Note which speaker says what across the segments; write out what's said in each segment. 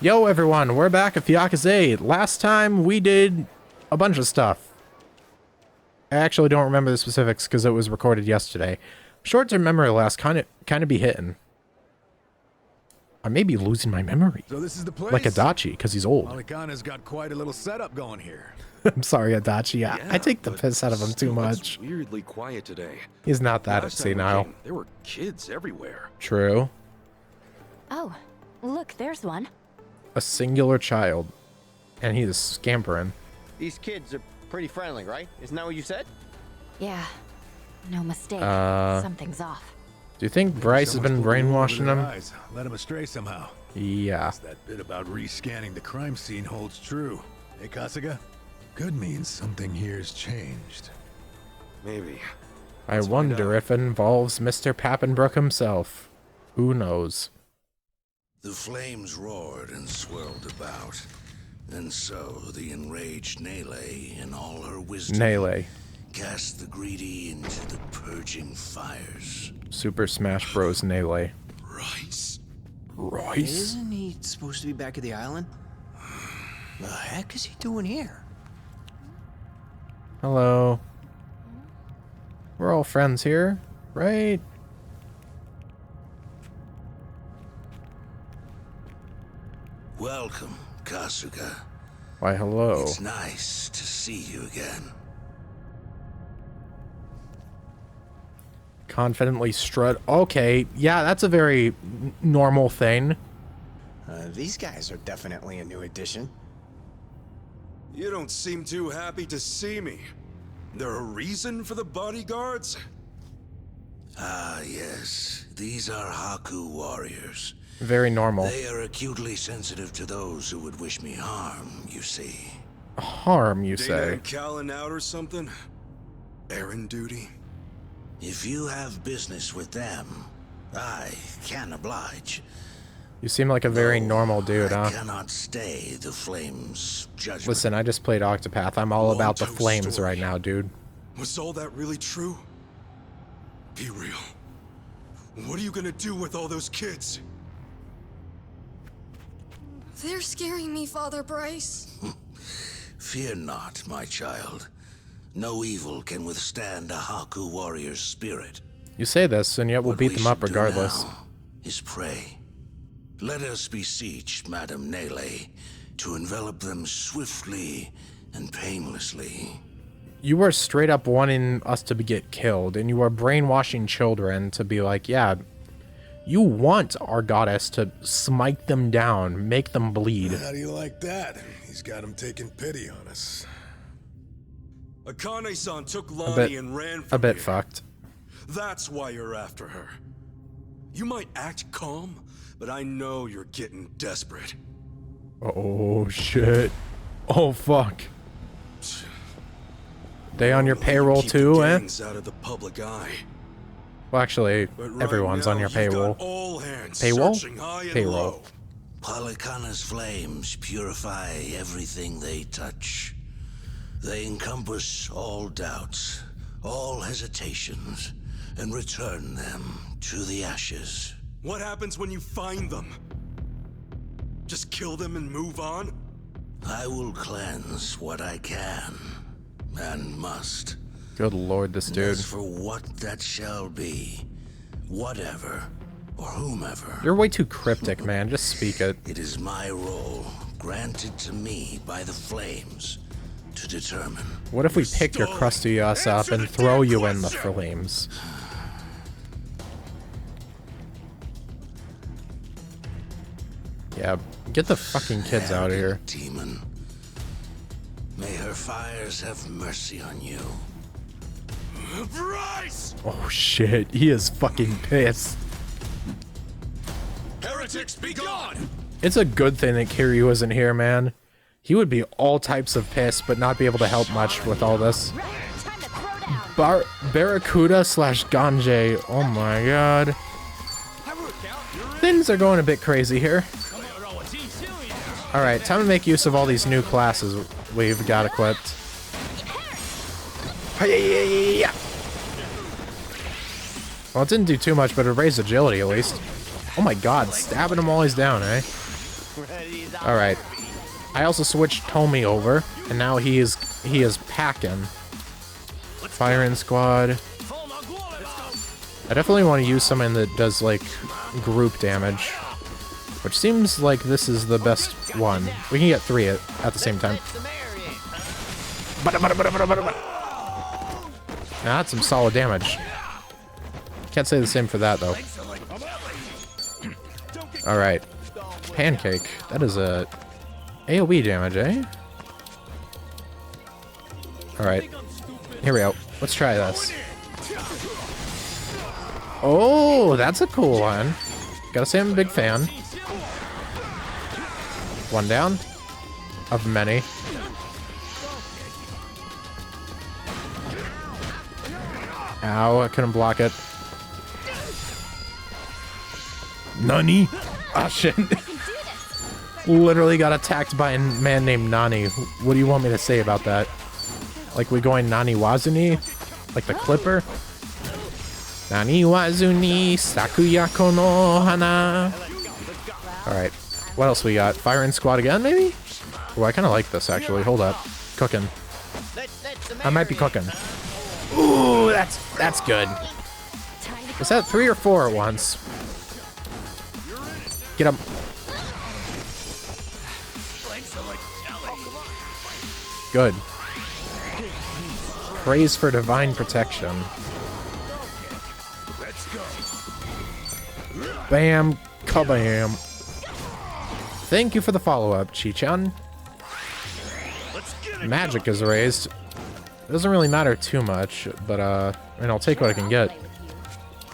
Speaker 1: Yo everyone, we're back at the Yakuza. Last time we did a bunch of stuff. I actually don't remember the specifics because it was recorded yesterday. Short-term memory loss kind of be hitting. I may be losing my memory.
Speaker 2: So this is the place?
Speaker 1: Like Adachi, because he's old.
Speaker 2: Alikana's got quite a little setup going here.
Speaker 1: I'm sorry, Adachi.
Speaker 3: Yeah,
Speaker 1: I take the piss out of him too much.
Speaker 3: It's weirdly quiet today.
Speaker 1: He's not that
Speaker 3: Last time we
Speaker 1: senile.
Speaker 3: came, there were kids everywhere.
Speaker 1: True.
Speaker 4: Oh, look, there's one.
Speaker 1: A singular child. And he's scampering.
Speaker 5: These kids are pretty friendly, right? Isn't that what you said?
Speaker 4: Yeah, no mistake. Something's off.
Speaker 1: Do you think Bryce has been brainwashing them?
Speaker 2: Led him astray somehow.
Speaker 1: Yeah.
Speaker 2: That bit about rescanning the crime scene holds true. Hey, Kasuga? Could mean something here's changed.
Speaker 3: Maybe.
Speaker 1: I wonder if it involves Mr. Pappenbrook himself. Who knows?
Speaker 6: The flames roared and swirled about, and so the enraged Nele, in all her wisdom,
Speaker 1: Nele.
Speaker 6: cast the greedy into the purging fires.
Speaker 1: Super Smash Bros. Nele.
Speaker 6: Rice.
Speaker 1: Rice?
Speaker 7: Isn't he supposed to be back at the island? The heck is he doing here?
Speaker 1: Hello. We're all friends here, right?
Speaker 6: Welcome, Kasuga.
Speaker 1: Why, hello.
Speaker 6: It's nice to see you again.
Speaker 1: Confidently strut. Okay, yeah, that's a very normal thing.
Speaker 7: These guys are definitely a new addition.
Speaker 8: You don't seem too happy to see me. There a reason for the bodyguards?
Speaker 6: Ah, yes. These are Haku warriors.
Speaker 1: Very normal.
Speaker 6: They are acutely sensitive to those who would wish me harm, you see.
Speaker 1: Harm, you
Speaker 8: Dana
Speaker 1: say?
Speaker 8: and Callan out or something? Errand duty?
Speaker 6: If you have business with them, I can oblige.
Speaker 1: You seem like a very normal dude,
Speaker 6: I
Speaker 1: huh?
Speaker 6: cannot stay the flames' judgment.
Speaker 1: Listen, I just played Octopath. I'm all about the
Speaker 8: Long-tow
Speaker 1: flames
Speaker 8: story.
Speaker 1: right now, dude.
Speaker 8: Was all that really true? Be real. What are you gonna do with all those kids?
Speaker 9: They're scaring me, Father Bryce.
Speaker 6: Fear not, my child. No evil can withstand a Haku warrior's spirit.
Speaker 1: You say this, and yet we'll
Speaker 6: What
Speaker 1: beat
Speaker 6: we
Speaker 1: them up
Speaker 6: should do
Speaker 1: regardless.
Speaker 6: now is pray. Let us beseech Madame Nele to envelop them swiftly and painlessly.
Speaker 1: You are straight up wanting us to get killed, and you are brainwashing children to be like, yeah, you want our goddess to smite them down, make them bleed.
Speaker 2: How do you like that? He's got him taking pity on us.
Speaker 8: Akane-san took Lonnie and ran from
Speaker 1: A bit
Speaker 8: here.
Speaker 1: fucked.
Speaker 8: That's why you're after her. You might act calm, but I know you're getting desperate.
Speaker 1: Oh, shit. Oh, fuck. They on your payroll
Speaker 8: Keep the
Speaker 1: too, eh?
Speaker 8: gangs out of the public eye.
Speaker 1: Well, actually,
Speaker 8: But right
Speaker 1: everyone's
Speaker 8: now,
Speaker 1: on your
Speaker 8: you've got
Speaker 1: payroll.
Speaker 8: all hands
Speaker 1: Payroll?
Speaker 8: searching high and
Speaker 1: Payroll.
Speaker 8: low.
Speaker 6: Palikana's flames purify everything they touch. They encompass all doubts, all hesitations, and return them to the ashes.
Speaker 8: What happens when you find them? Just kill them and move on?
Speaker 6: I will cleanse what I can, and must.
Speaker 1: Good lord, this dude.
Speaker 6: As for what that shall be, whatever, or whomever,
Speaker 1: You're way too cryptic, man. Just speak it.
Speaker 6: it is my role, granted to me by the flames, to determine.
Speaker 1: What if we pick your crusty ass up and throw you in the flames? Yeah, get the fucking kids out of here.
Speaker 6: Demon. May her fires have mercy on you.
Speaker 8: Bryce!
Speaker 1: Oh shit, he is fucking pissed.
Speaker 8: Heretics, be gone!
Speaker 1: It's a good thing that Kiryu isn't here, man. He would be all types of pissed, but not be able to help much with all this.
Speaker 4: Time to throw down.
Speaker 1: Barracuda slash Ganje. Oh my god. Things are going a bit crazy here. Alright, time to make use of all these new classes we've got equipped. Well, it didn't do too much, but it raised agility at least. Oh my god, stabbing him while he's down, eh? All right. I also switched Tommy over, and now he is packing. Firing squad. I definitely want to use someone that does like group damage, which seems like this is the best one. We can get 3 at the same time. Now that's some solid damage. Can't say the same for that though. All right, pancake. That is a AOE damage, eh? All right, here we go. Let's try this. Oh, that's a cool one. Gotta say I'm a big fan. One down of many. Ow, I couldn't block it. Nani? Ah, shit. Literally got attacked by a man named Nani. What do you want me to say about that? Like we going Nani Wazuni? Like the Clipper? Nani Wazuni Sakuya kono hana. Alright. What else we got? Firing squad again, maybe? Oh, I kind of like this, actually. Hold up. Cooking. I might be cooking. Ooh, that's good. Is that 3 or 4 at once? Get him. Good. Praise for divine protection. Bam, kabam. Thank you for the follow-up, Chi-chan. Magic is raised. It doesn't really matter too much, but I mean, I'll take what I can get.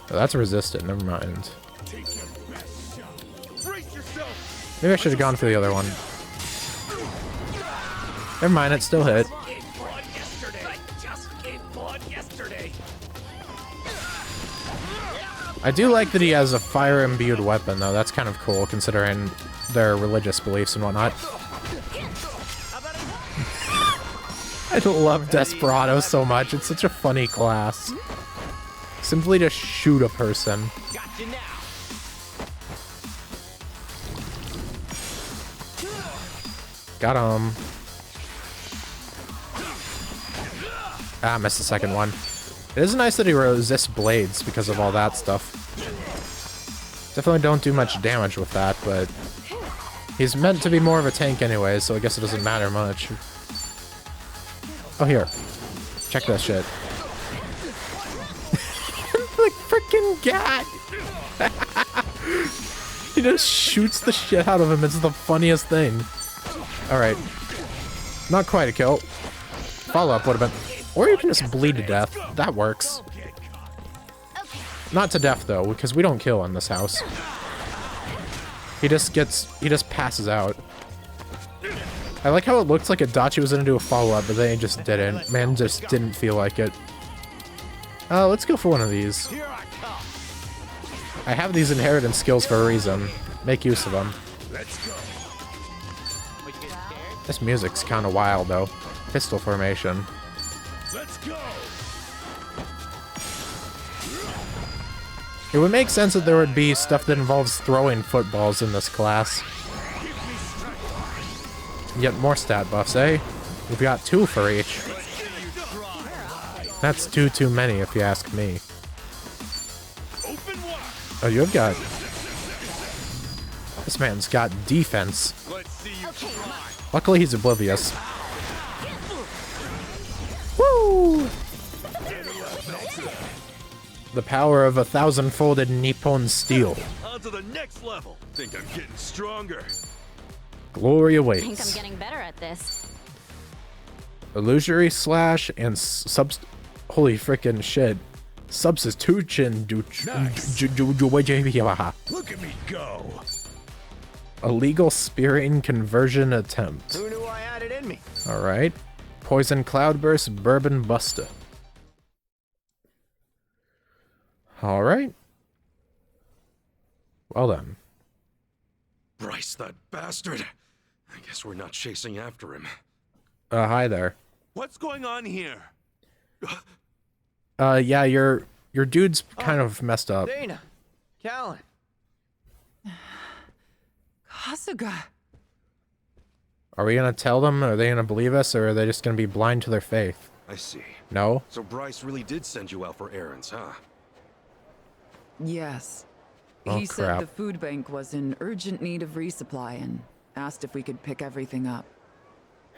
Speaker 1: Oh, that's resistant, never mind. Maybe I should have gone for the other one. Never mind, it still hit. I do like that he has a fire-imbued weapon, though. That's kind of cool, considering their religious beliefs and whatnot. I love Desperado so much. It's such a funny class. Simply to shoot a person. Got him. Ah, missed the second one. It is nice that he resists blades because of all that stuff. Definitely don't do much damage with that, but he's meant to be more of a tank anyway, so I guess it doesn't matter much. Oh, here. Check this shit. Like freaking cat! He just shoots the shit out of him. It's the funniest thing. Alright. Not quite a kill. Follow-up would have been... Or you can just bleed to death. That works. Not to death, though, because we don't kill in this house. He just passes out. I like how it looked like Adachi was gonna do a follow-up, but then he just didn't. Man just didn't feel like it. Let's go for one of these. I have these inheritance skills for a reason. Make use of them. This music's kind of wild, though. Pistol formation. It would make sense that there would be stuff that involves throwing footballs in this class. Yet more stat buffs, eh? We've got 2 for each. That's too many, if you ask me. Oh, you've got... This man's got defense. Luckily, he's oblivious. Woo! The power of 1,000-folded Nippon steel.
Speaker 8: On to the next level. Think I'm getting stronger.
Speaker 1: Glory
Speaker 4: I
Speaker 1: awaits.
Speaker 4: think I'm getting better at this.
Speaker 1: Illusory slash and holy frickin' shit. Substitution.
Speaker 2: Look at me go.
Speaker 1: Illegal spearing conversion attempt.
Speaker 5: Who knew I had it in me?
Speaker 1: Alright. Poison Cloudburst, Bourbon Buster. Alright. Well then.
Speaker 8: Bryce, that bastard. I guess we're not chasing after him.
Speaker 1: Hi there.
Speaker 8: What's going on here?
Speaker 1: Yeah, your dude's kind of messed up.
Speaker 5: Dana. Callan.
Speaker 10: Kasuga.
Speaker 1: Are we gonna tell them? Are they gonna believe us, or are they just gonna be blind to their faith?
Speaker 3: I see.
Speaker 1: No?
Speaker 3: So Bryce really did send you out for errands, huh?
Speaker 10: Yes.
Speaker 1: Oh,
Speaker 10: He said
Speaker 1: crap.
Speaker 10: the food bank was in urgent need of resupply and asked if we could pick everything up.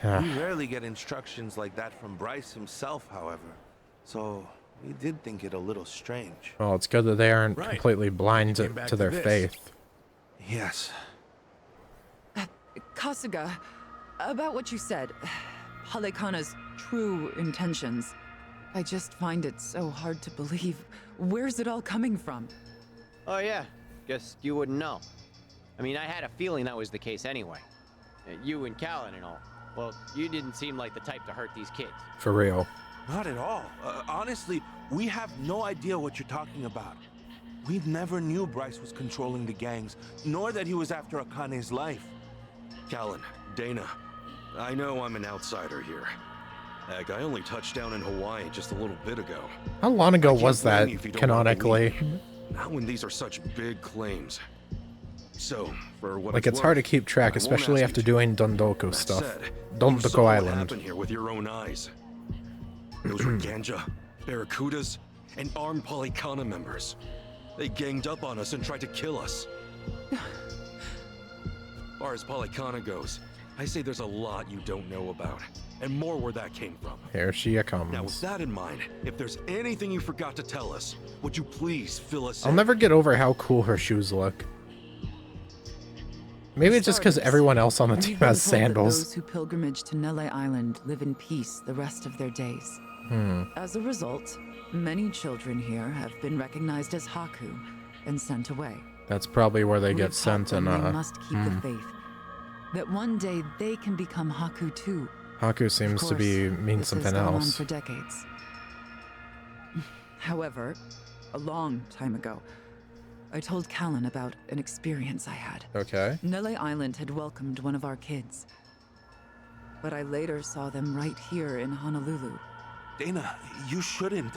Speaker 11: We rarely get instructions like that from Bryce himself, however. So we did think it a little strange.
Speaker 1: Well, it's good that they aren't
Speaker 2: Right.
Speaker 1: completely blind
Speaker 2: Came back
Speaker 1: to
Speaker 2: to
Speaker 1: their
Speaker 2: this.
Speaker 1: faith.
Speaker 11: Yes.
Speaker 10: Kasuga, about what you said, Halekana's true intentions. I just find it so hard to believe. Where's it all coming from?
Speaker 5: Oh yeah, guess you wouldn't know. I mean, I had a feeling that was the case anyway. You and Callan and all. Well, you didn't seem like the type to hurt these kids.
Speaker 1: For real.
Speaker 11: Not at all. Honestly, we have no idea what you're talking about. We never knew Bryce was controlling the gangs, nor that he was after Akane's life.
Speaker 3: Callan, Dana, I know I'm an outsider here. Heck, I only touched down in Hawaii just a little bit ago.
Speaker 1: How long ago
Speaker 3: Can't
Speaker 1: was
Speaker 3: blame
Speaker 1: that,
Speaker 3: you if you don't wanna
Speaker 1: canonically?
Speaker 3: believe me. Not when these are such big claims. So, for what
Speaker 1: Like, it's
Speaker 3: worth,
Speaker 1: hard to keep track,
Speaker 3: I won't
Speaker 1: especially
Speaker 3: ask
Speaker 1: after
Speaker 3: you to.
Speaker 1: doing Dondoku
Speaker 3: That
Speaker 1: stuff.
Speaker 3: said, you
Speaker 1: Dondoku
Speaker 3: saw what
Speaker 1: Island.
Speaker 3: happened here with your own eyes. Those were Ganja, Barracudas, and armed Polycana members. They ganged up on us and tried to kill us. As far as Polycana goes, I say there's a lot you don't know about, and more where that came from.
Speaker 1: Here she
Speaker 3: Now, with
Speaker 1: comes.
Speaker 3: that in mind, if there's anything you forgot to tell us, would you please fill us
Speaker 1: I'll
Speaker 3: in?
Speaker 1: never get over how cool her shoes look. Maybe it's just because
Speaker 10: Starters,
Speaker 1: everyone else on the
Speaker 10: we've
Speaker 1: team
Speaker 10: been
Speaker 1: has
Speaker 10: told that
Speaker 1: sandals.
Speaker 10: Those who pilgrimage to Nele Island live in peace the rest of their days. As a result, many children here have been recognized as Haku and sent away.
Speaker 1: That's probably where they
Speaker 10: We
Speaker 1: get
Speaker 10: have taught
Speaker 1: sent
Speaker 10: them
Speaker 1: and
Speaker 10: they must keep the faith. That one day they can become Haku too.
Speaker 1: Haku
Speaker 10: Of
Speaker 1: seems to be
Speaker 10: course,
Speaker 1: mean
Speaker 10: this
Speaker 1: something
Speaker 10: has gone on
Speaker 1: else.
Speaker 10: for decades. However, a long time ago, I told Callan about an experience I had.
Speaker 1: Okay.
Speaker 10: Nele Island had welcomed one of our kids. But I later saw them right here in Honolulu.
Speaker 11: Dana, you shouldn't.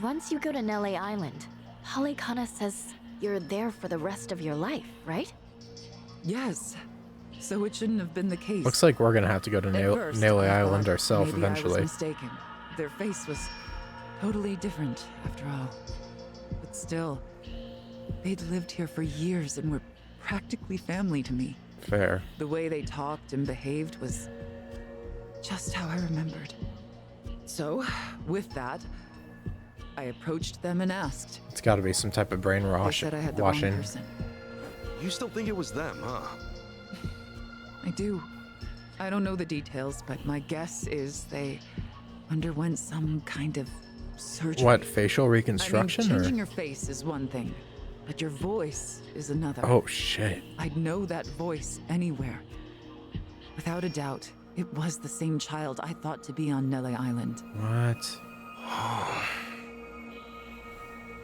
Speaker 4: Once you go to Nele Island, Halekana says you're there for the rest of your life, right?
Speaker 10: Yes. So it shouldn't have been the case.
Speaker 1: Looks like we're gonna have to go to
Speaker 10: At
Speaker 1: Nele
Speaker 10: first,
Speaker 1: Nele
Speaker 10: I
Speaker 1: Island
Speaker 10: thought
Speaker 1: ourselves
Speaker 10: maybe I
Speaker 1: eventually.
Speaker 10: was mistaken. Their face was totally different after all. But still, they'd lived here for years and were practically family to me.
Speaker 1: Fair.
Speaker 10: The way they talked and behaved was just how I remembered. So, with that, I approached them and asked.
Speaker 1: It's got to be some type of brain
Speaker 10: They
Speaker 1: wash
Speaker 10: said I had the wrong
Speaker 1: washing.
Speaker 10: person.
Speaker 3: You still think it was them, huh?
Speaker 10: I do. I don't know the details, but my guess is they underwent some kind of surgery.
Speaker 1: What, facial
Speaker 10: I
Speaker 1: reconstruction
Speaker 10: mean,
Speaker 1: or?
Speaker 10: changing your face is one thing, but your voice is another.
Speaker 1: Oh shit.
Speaker 10: I'd know that voice anywhere. Without a doubt, it was the same child I thought to be on Nele Island.
Speaker 1: What?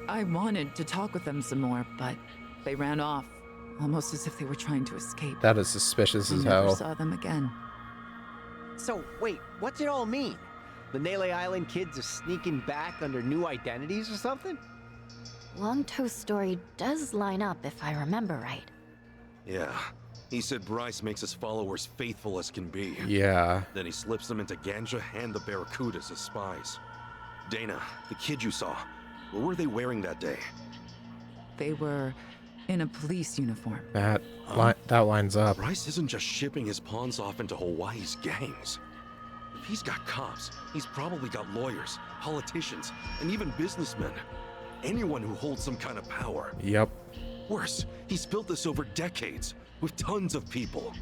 Speaker 10: I wanted to talk with them some more, but they ran off, almost as if they were trying to escape.
Speaker 1: That is suspicious
Speaker 10: I
Speaker 1: as
Speaker 10: never
Speaker 1: hell.
Speaker 10: saw them again.
Speaker 5: So, wait, what's it all mean? The Nele Island kids are sneaking back under new identities or something?
Speaker 4: Long Toe's story does line up if I remember right.
Speaker 3: Yeah. He said Bryce makes his followers faithful as can be.
Speaker 1: Yeah.
Speaker 3: Then he slips them into Ganja and the Barracudas as spies. Dana, the kid you saw, what were they wearing that day?
Speaker 10: They were in a police uniform.
Speaker 1: That lines up.
Speaker 3: Bryce isn't just shipping his pawns off into Hawaii's gangs. If he's got cops, he's probably got lawyers, politicians, and even businessmen. Anyone who holds some kind of power.
Speaker 1: Yep.
Speaker 3: Worse, he's built this over decades, with tons of people.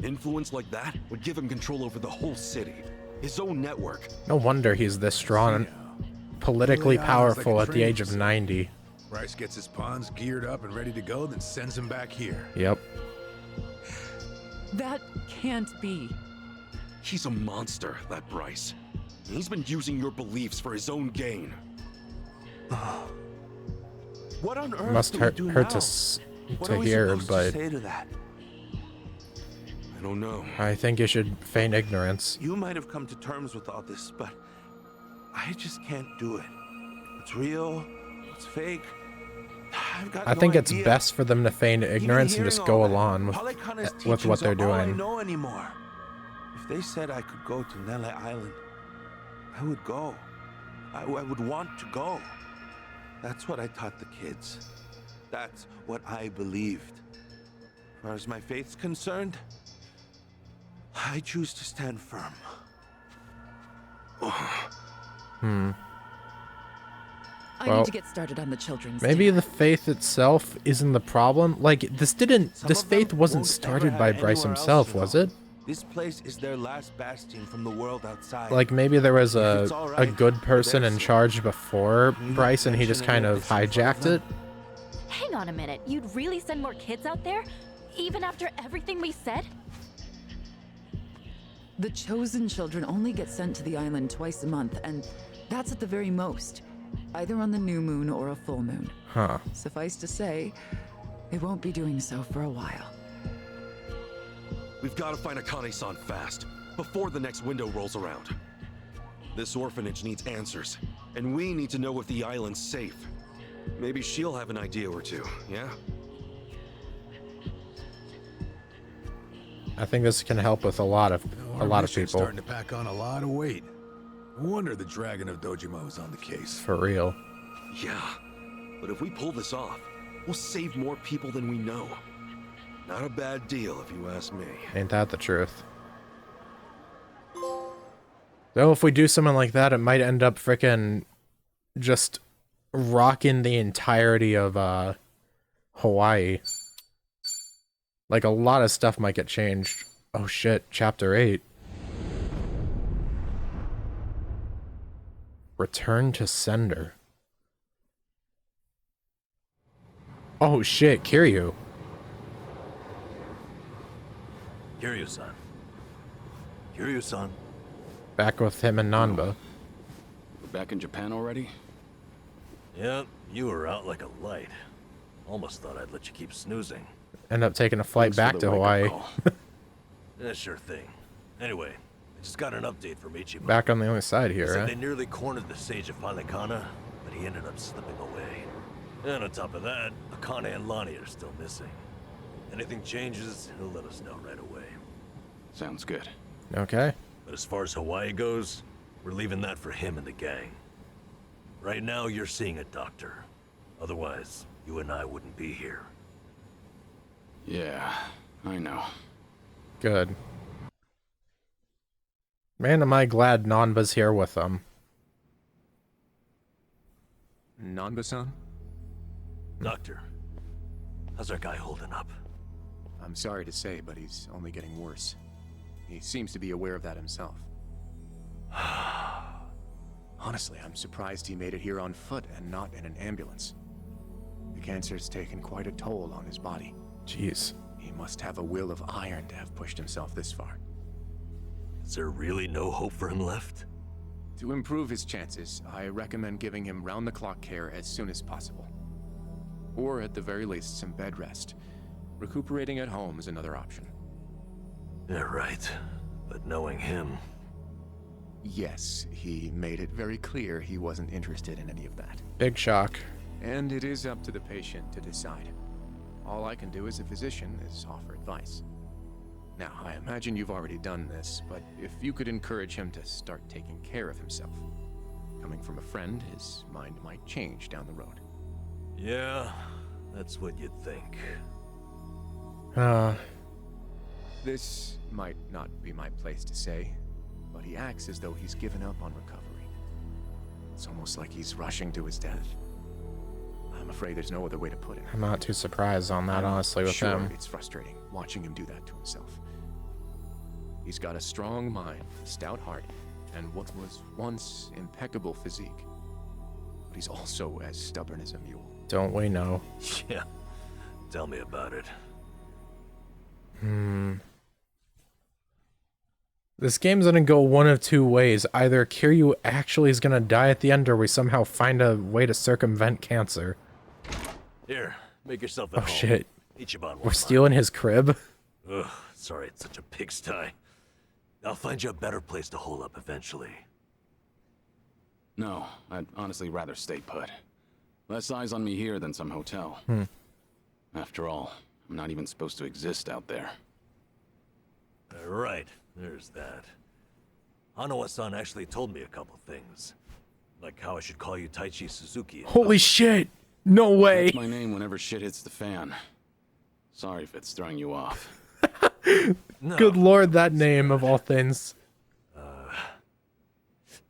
Speaker 3: Influence like that would give him control over the whole city, his own network.
Speaker 1: No wonder he's this strong and politically
Speaker 2: Really
Speaker 1: powerful
Speaker 2: like
Speaker 1: at
Speaker 2: a
Speaker 1: the age of
Speaker 2: train.
Speaker 1: 90.
Speaker 2: Bryce gets his pawns geared up and ready to go, then sends him back here.
Speaker 1: Yep.
Speaker 10: That can't be.
Speaker 3: He's a monster, that Bryce. He's been using your beliefs for his own gain.
Speaker 11: What on earth
Speaker 1: Must
Speaker 11: do
Speaker 1: hurt
Speaker 11: we do
Speaker 1: hurt
Speaker 11: now?
Speaker 1: to s-
Speaker 11: What
Speaker 1: to
Speaker 11: are we
Speaker 1: hear,
Speaker 11: supposed
Speaker 1: but
Speaker 11: to say to that?
Speaker 3: I don't know.
Speaker 1: I think you should feign ignorance.
Speaker 11: You might have come to terms with all this, but I just can't do it. What's real? What's fake?
Speaker 1: I think it's best for them to feign ignorance and just go along with what they're
Speaker 11: all I
Speaker 1: doing.
Speaker 11: know anymore. If they said I could go to Nele Island, I would go. I would want to go. That's what I taught the kids. That's what I believed. As far as my faith's concerned, I choose to stand firm.
Speaker 10: I need to get started on the children's
Speaker 1: Maybe
Speaker 10: dinner.
Speaker 1: the faith itself isn't the problem. Like, this faith wasn't started by Bryce himself, was it?
Speaker 11: This place is their last bastion from the world outside.
Speaker 1: Like, maybe there was a good person in charge before Bryce and he just kind of hijacked it?
Speaker 4: Hang on a minute. You'd really send more kids out there? Even after everything we said?
Speaker 10: The chosen children only get sent to the island twice a month, and that's at the very most. Either on the new moon or a full moon.
Speaker 1: Huh.
Speaker 10: Suffice to say, they won't be doing so for a while.
Speaker 3: We've got to find Akane-san fast, before the next window rolls around. This orphanage needs answers, and we need to know if the island's safe. Maybe she'll have an idea or two, yeah?
Speaker 1: I think this can help with a lot of people.
Speaker 2: Starting to pack on a lot of weight. No wonder the Dragon of Dojima is on the case.
Speaker 1: For real.
Speaker 3: Yeah, but if we pull this off, we'll save more people than we know. Not a bad deal, if you ask me.
Speaker 1: Ain't that the truth? Though if we do something like that, it might end up frickin' just rocking the entirety of Hawaii. Like, a lot of stuff might get changed. Oh shit, chapter 8. Return to sender. Oh shit, Kiryu.
Speaker 12: Kiryu-san. Kiryu-san.
Speaker 1: Back with him and Nanba.
Speaker 13: We're back in Japan already?
Speaker 12: Yeah, you were out like a light. Almost thought I'd let you keep snoozing.
Speaker 1: End up taking a flight back to Hawaii.
Speaker 12: Yeah, sure thing. Anyway, I just got an update from Ichiban.
Speaker 1: Back on the other side here,
Speaker 12: Said
Speaker 1: right?
Speaker 12: they nearly cornered the sage of Halikana, but he ended up slipping away. And on top of that, Akane and Lonnie are still missing. Anything changes, he'll let us know right away.
Speaker 13: Sounds good.
Speaker 1: Okay.
Speaker 12: But as far as Hawaii goes, we're leaving that for him and the gang. Right now, you're seeing a doctor. Otherwise, you and I wouldn't be here.
Speaker 13: Yeah, I know.
Speaker 1: Good. Man, am I glad Nanba's here with them.
Speaker 14: Nanba-san?
Speaker 12: Doctor, how's our guy holding up?
Speaker 14: I'm sorry to say, but he's only getting worse. He seems to be aware of that himself. Honestly, I'm surprised he made it here on foot and not in an ambulance. The cancer's taken quite a toll on his body.
Speaker 1: Jeez.
Speaker 14: He must have a will of iron to have pushed himself this far.
Speaker 12: Is there really no hope for him left?
Speaker 14: To improve his chances, I recommend giving him round-the-clock care as soon as possible. Or at the very least, some bed rest. Recuperating at home is another option.
Speaker 12: Yeah, right. But knowing him...
Speaker 14: Yes, he made it very clear he wasn't interested in any of that.
Speaker 1: Big shock.
Speaker 14: And it is up to the patient to decide. All I can do as a physician is offer advice. Now, I imagine you've already done this, but if you could encourage him to start taking care of himself. Coming from a friend, his mind might change down the road.
Speaker 12: Yeah, that's what you'd think.
Speaker 14: This might not be my place to say, but he acts as though he's given up on recovery. It's almost like he's rushing to his death. I'm afraid there's no other way to put it.
Speaker 1: I'm not too surprised on that, honestly, with him.
Speaker 14: It's frustrating watching him do that to himself. He's got a strong mind, a stout heart, and what was once impeccable physique. But he's also as stubborn as a mule.
Speaker 1: Don't we know?
Speaker 12: Yeah, tell me about it.
Speaker 1: This game's gonna go one of two ways. Either Kiryu actually is gonna die at the end, or we somehow find a way to circumvent cancer.
Speaker 12: Here, make yourself at home.
Speaker 1: Oh shit.
Speaker 12: Ichiban
Speaker 1: We're stealing his crib?
Speaker 12: Ugh, sorry it's such a pigsty. I'll find you a better place to hole up eventually.
Speaker 13: No, I'd honestly rather stay put. Less eyes on me here than some hotel. After all, I'm not even supposed to exist out there.
Speaker 12: Right, there's that. Hanawa-san actually told me a couple things. Like how I should call you Taichi Suzuki.
Speaker 1: Holy shit! No way!
Speaker 13: That's my name whenever shit hits the fan. Sorry if it's throwing you off.
Speaker 12: No.
Speaker 1: Good lord, that name of all things.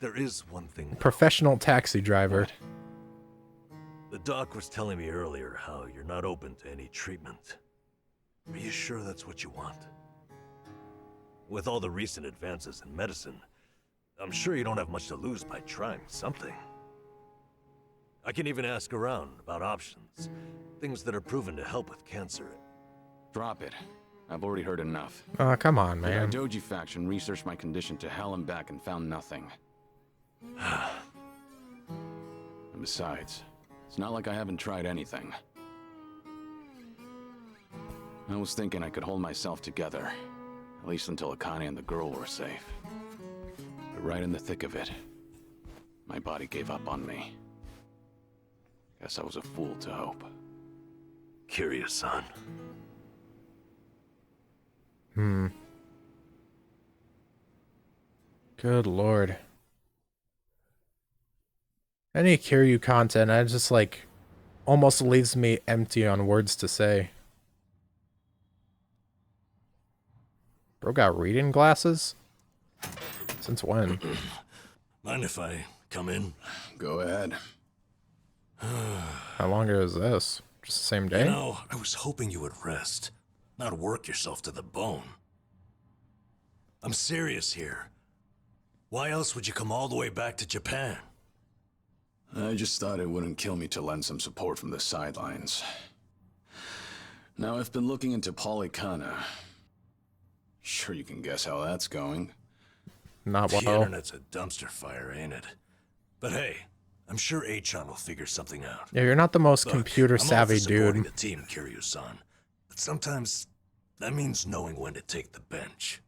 Speaker 12: There is one thing.
Speaker 1: Professional taxi driver.
Speaker 12: The doc was telling me earlier how you're not open to any treatment. Are you sure that's what you want? With all the recent advances in medicine, I'm sure you don't have much to lose by trying something. I can even ask around about options. Things that are proven to help with cancer.
Speaker 13: Drop it. I've already heard enough.
Speaker 1: Oh, come on,
Speaker 13: The
Speaker 1: man.
Speaker 13: Doji faction researched my condition to hell and back and found nothing. And besides, it's not like I haven't tried anything. I was thinking I could hold myself together, at least until Akane and the girl were safe. But right in the thick of it, my body gave up on me. Guess I was a fool to hope.
Speaker 12: Curious-san.
Speaker 1: Good lord. Any Kiryu content, I just like almost leaves me empty on words to say. Bro got reading glasses? Since when?
Speaker 12: Mind if I come in?
Speaker 13: Go ahead.
Speaker 1: How long ago is this? Just the same day?
Speaker 12: You know, I was hoping you would rest, not work yourself to the bone. I'm serious here. Why else would you come all the way back to Japan?
Speaker 13: I just thought it wouldn't kill me to lend some support from the sidelines. Now, I've been looking into Polycana. Sure you can guess how that's going.
Speaker 1: Not
Speaker 12: The
Speaker 1: well.
Speaker 12: internet's a dumpster fire, ain't it? But hey, I'm sure Achan will figure something out.
Speaker 1: Yeah, you're not the most
Speaker 12: Look,
Speaker 1: computer savvy
Speaker 12: I'm all for supporting
Speaker 1: dude.
Speaker 12: the team, Kiryu-san. But sometimes that means knowing when to take the bench.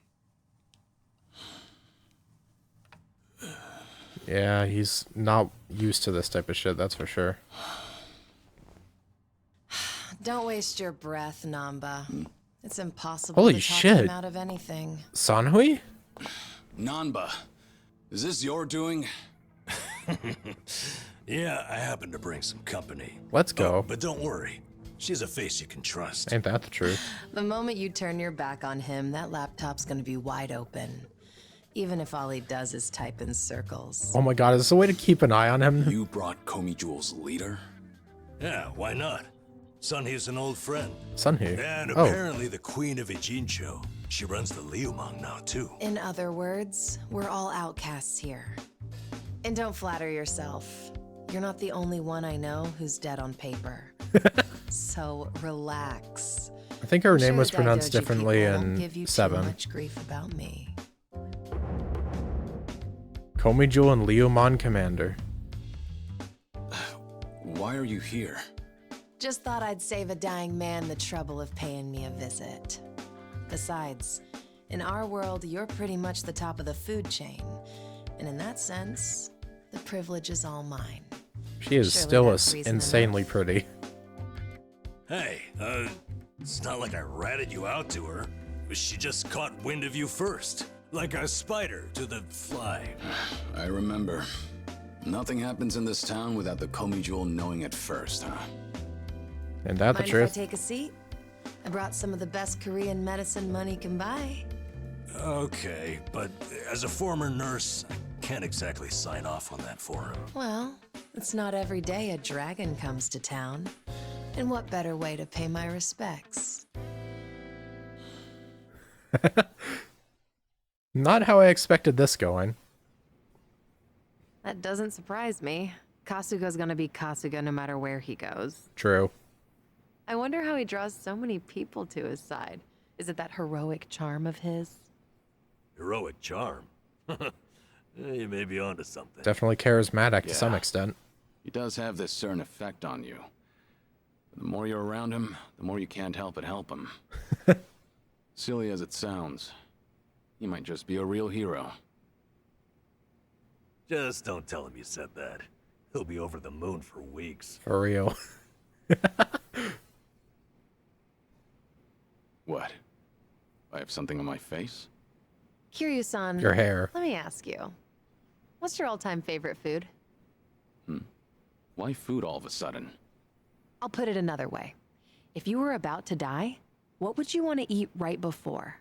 Speaker 1: Yeah, he's not used to this type of shit, that's for sure.
Speaker 15: Don't waste your breath, Namba. It's impossible
Speaker 1: Holy
Speaker 15: to talk
Speaker 1: shit.
Speaker 15: him out of anything.
Speaker 1: Sanhui?
Speaker 13: Nanba, is this your doing?
Speaker 12: Yeah, I happen to bring some company.
Speaker 1: Let's go.
Speaker 12: Oh, but don't worry. She's a face you can trust.
Speaker 1: Ain't that the truth?
Speaker 15: The moment you turn your back on him, that laptop's gonna be wide open. Even if all he does is type in circles.
Speaker 1: Oh my god, is this a way to keep an eye on him?
Speaker 13: You brought Komi Jewel's leader?
Speaker 12: Yeah, why not? Sunhee's an old friend.
Speaker 1: Sunhee?
Speaker 12: And
Speaker 1: Oh.
Speaker 12: apparently the queen of Ijincho. She runs the Liumang now, too.
Speaker 15: In other words, we're all outcasts here. And don't flatter yourself. You're not the only one I know who's dead on paper. So relax.
Speaker 1: I think her
Speaker 15: I'm
Speaker 1: name
Speaker 15: sure
Speaker 1: was
Speaker 15: the
Speaker 1: pronounced
Speaker 15: Daidoji
Speaker 1: differently
Speaker 15: people won't
Speaker 1: in
Speaker 15: give you
Speaker 1: 7.
Speaker 15: Too much grief about me.
Speaker 1: Komi Jewel and Liumon Commander.
Speaker 13: Why are you here?
Speaker 15: Just thought I'd save a dying man the trouble of paying me a visit. Besides, in our world, you're pretty much the top of the food chain. And in that sense, the privilege is all mine.
Speaker 1: She is
Speaker 15: Surely
Speaker 1: still
Speaker 15: that's reason
Speaker 1: insanely pretty.
Speaker 12: Hey, it's not like I ratted you out to her. She just caught wind of you first. Like a spider to the fly.
Speaker 13: I remember. Nothing happens in this town without the Komi Jewel knowing it first, huh?
Speaker 1: Ain't that the
Speaker 15: Mind
Speaker 1: truth?
Speaker 15: if I take a seat? I brought some of the best Korean medicine money can buy.
Speaker 12: Okay, but as a former nurse, I can't exactly sign off on that for him.
Speaker 15: Well, it's not every day a dragon comes to town. And what better way to pay my respects?
Speaker 1: Not how I expected this going.
Speaker 16: That doesn't surprise me. Kasuga's gonna be Kasuga no matter where he goes.
Speaker 1: True.
Speaker 16: I wonder how he draws so many people to his side. Is it that heroic charm of his?
Speaker 12: Heroic charm? You may be onto something.
Speaker 1: Definitely charismatic to some
Speaker 13: Yeah.
Speaker 1: extent.
Speaker 13: He does have this certain effect on you. The more you're around him, the more you can't help but help him. Silly as it sounds, he might just be a real hero.
Speaker 12: Just don't tell him you said that. He'll be over the moon for weeks.
Speaker 1: For real.
Speaker 13: What? I have something on my face?
Speaker 16: Kiryu-san,
Speaker 1: Your hair.
Speaker 16: let me ask you. What's your all-time favorite food?
Speaker 13: Why food all of a sudden?
Speaker 16: I'll put it another way. If you were about to die, what would you want to eat right before?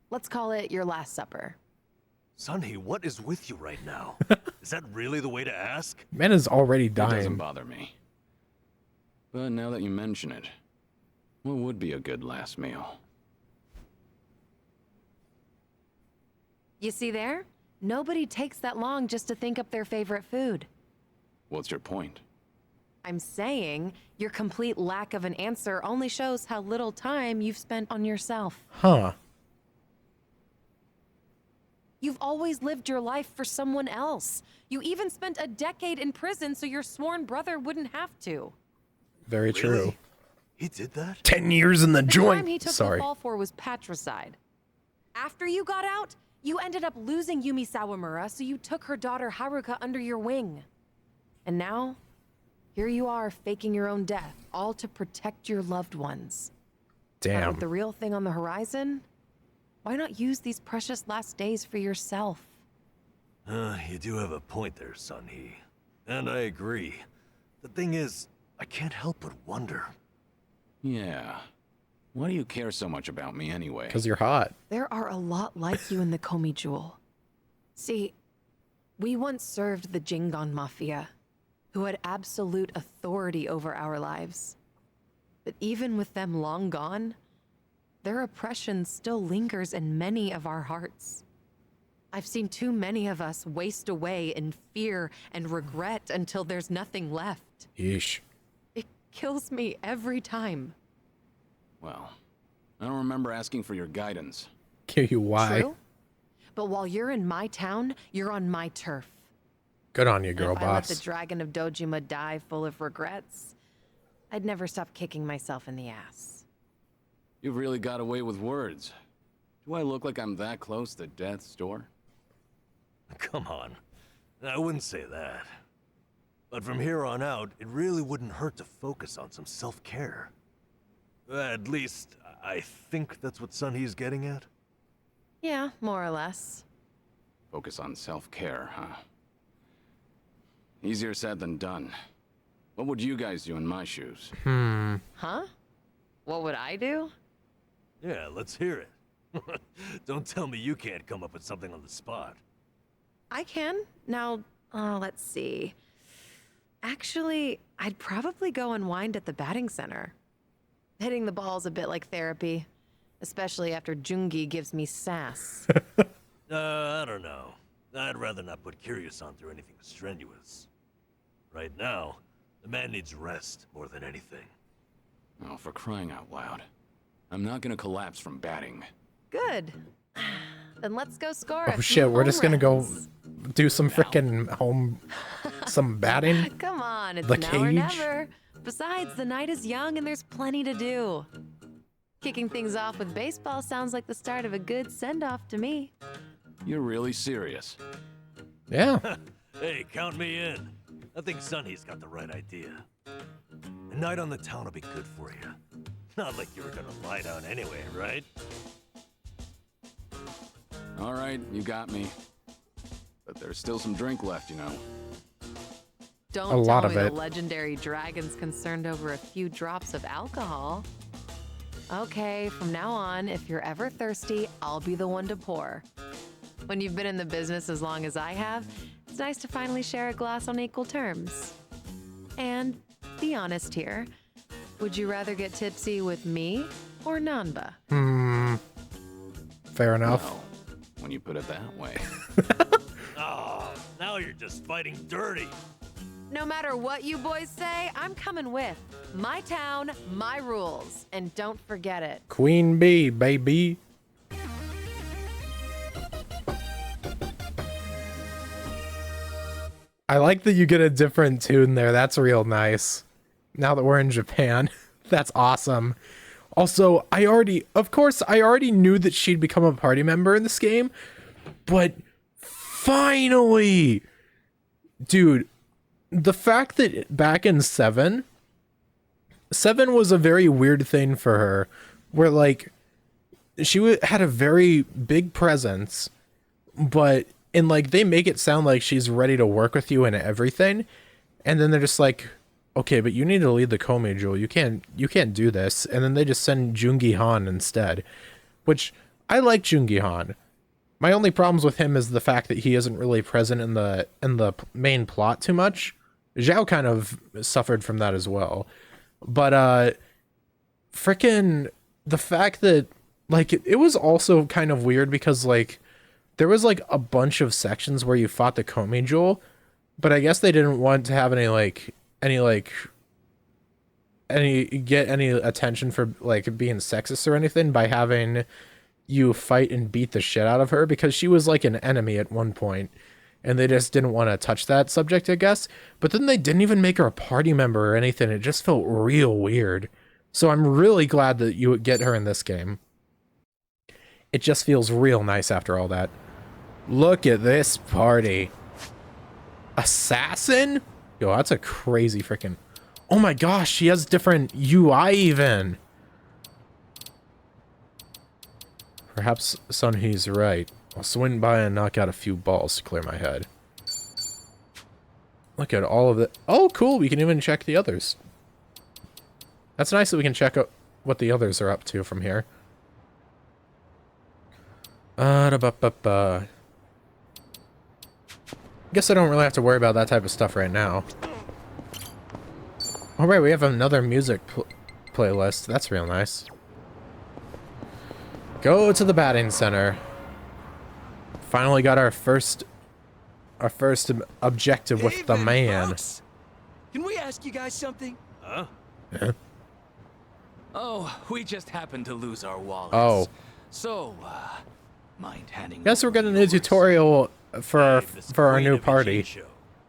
Speaker 16: Let's call it your last supper.
Speaker 12: Sunhee, what is with you right now? Is that really the way to ask?
Speaker 1: Man is already
Speaker 13: It doesn't
Speaker 1: dying.
Speaker 13: bother me. But now that you mention it, what would be a good last meal?
Speaker 16: You see there? Nobody takes that long just to think up their favorite food.
Speaker 13: What's your point?
Speaker 16: I'm saying your complete lack of an answer only shows how little time you've spent on yourself.
Speaker 1: Huh.
Speaker 16: You've always lived your life for someone else. You even spent a decade in prison so your sworn brother wouldn't have to.
Speaker 1: Very true.
Speaker 12: He did that?
Speaker 1: 10 years in the
Speaker 16: The
Speaker 1: joint.
Speaker 16: crime he took
Speaker 1: Sorry.
Speaker 16: the fall for was patricide. After you got out, you ended up losing Yumi Sawamura, so you took her daughter Haruka under your wing. And now, here you are faking your own death, all to protect your loved ones. But
Speaker 1: Damn.
Speaker 16: with the real thing on the horizon, why not use these precious last days for yourself?
Speaker 12: You do have a point there, Sunhee. And I agree. The thing is, I can't help but wonder.
Speaker 13: Yeah. Why do you care so much about me anyway?
Speaker 1: Because you're hot.
Speaker 16: There are a lot like you in the Komi Jewel. See, we once served the Jingon Mafia, who had absolute authority over our lives. But even with them long gone, their oppression still lingers in many of our hearts. I've seen too many of us waste away in fear and regret until there's nothing left.
Speaker 1: Yeesh.
Speaker 16: It kills me every time.
Speaker 13: Well, I don't remember asking for your guidance.
Speaker 1: Why?
Speaker 16: True? But while you're in my town, you're on my turf.
Speaker 1: Good on you,
Speaker 16: And
Speaker 1: girl
Speaker 16: if I let the
Speaker 1: boss.
Speaker 16: dragon of Dojima die full of regrets, I'd never stop kicking myself in the ass.
Speaker 13: You've really got away with words. Do I look like I'm that close to death's door?
Speaker 12: Come on. I wouldn't say that. But from here on out, it really wouldn't hurt to focus on some self-care. At least, I think that's what Sunhee's getting at.
Speaker 16: Yeah, more or less.
Speaker 13: Focus on self-care, huh? Easier said than done. What would you guys do in my shoes?
Speaker 16: Huh? What would I do?
Speaker 12: Yeah, let's hear it. Don't tell me you can't come up with something on the spot.
Speaker 16: I can. Now, let's see. Actually, I'd probably go unwind at the batting center. Hitting the ball's a bit like therapy, especially after Jungi gives me sass.
Speaker 12: I don't know. I'd rather not put Kiryu-san through anything strenuous. Right now, the man needs rest more than anything.
Speaker 13: Oh, for crying out loud. I'm not gonna collapse from batting.
Speaker 16: Good. Then let's go score
Speaker 1: Oh shit, we're just gonna go do some frickin' some batting.
Speaker 16: Come on, it's
Speaker 1: The
Speaker 16: now or
Speaker 1: cage?
Speaker 16: never. Besides, the night is young and there's plenty to do. Kicking things off with baseball sounds like the start of a good send-off to me.
Speaker 13: You're really serious?
Speaker 1: Yeah.
Speaker 12: Hey, count me in. I think Sunny's got the right idea. A night on the town will be good for you. Not like you were gonna lie down anyway, right?
Speaker 13: All right, you got me. But there's still some drink left, you know.
Speaker 16: Don't
Speaker 1: A lot
Speaker 16: tell
Speaker 1: of
Speaker 16: me
Speaker 1: it.
Speaker 16: the legendary dragon's concerned over a few drops of alcohol. Okay, from now on, if you're ever thirsty, I'll be the one to pour. When you've been in the business as long as I have, it's nice to finally share a glass on equal terms. And be honest here, would you rather get tipsy with me or Nanba?
Speaker 1: Fair enough.
Speaker 13: Well, when you put it that way.
Speaker 12: Oh, now you're just fighting dirty.
Speaker 16: No matter what you boys say, I'm coming with. My town, my rules. And don't forget it.
Speaker 1: Queen Bee, baby. I like that you get a different tune there. That's real nice. Now that we're in Japan. That's awesome. Also, of course, I already knew that she'd become a party member in this game, but finally, dude, the fact that back in 7 was a very weird thing for her, where like she had a very big presence, but like they make it sound like she's ready to work with you and everything, and then they're just like, okay, but you need to lead the Komi Jewel. You can't do this, and then they just send Joongi Han instead, which I like Joongi Han. My only problems with him is the fact that he isn't really present in the main plot too much. Zhao kind of suffered from that as well. But frickin' the fact that like it was also kind of weird because like there was like a bunch of sections where you fought the Komi Jewel, but I guess they didn't want to have any attention for like being sexist or anything by having you fight and beat the shit out of her, because she was like an enemy at one point and they just didn't want to touch that subject, I guess. But then they didn't even make her a party member or anything. It just felt real weird. So I'm really glad that you would get her in this game. It just feels real nice after all that. Look at this party. Assassin? Yo, that's a crazy freaking... Oh my gosh, she has different UI even. Perhaps Sunhee's right. I'll swing by and knock out a few balls to clear my head. Look at all of it. Oh, cool. We can even check the others. That's nice that we can check out what the others are up to from here. Guess I don't really have to worry about that type of stuff right now. Alright, we have another music playlist. That's real nice. Go to the batting center. Finally got our first objective with the man.
Speaker 17: Folks, can we ask you guys something?
Speaker 12: Huh?
Speaker 1: Yeah.
Speaker 17: Oh, we just happened to lose our wallets.
Speaker 1: Oh.
Speaker 17: So, mind handing...
Speaker 1: Guess we're getting a new tutorial for our new party.
Speaker 12: Your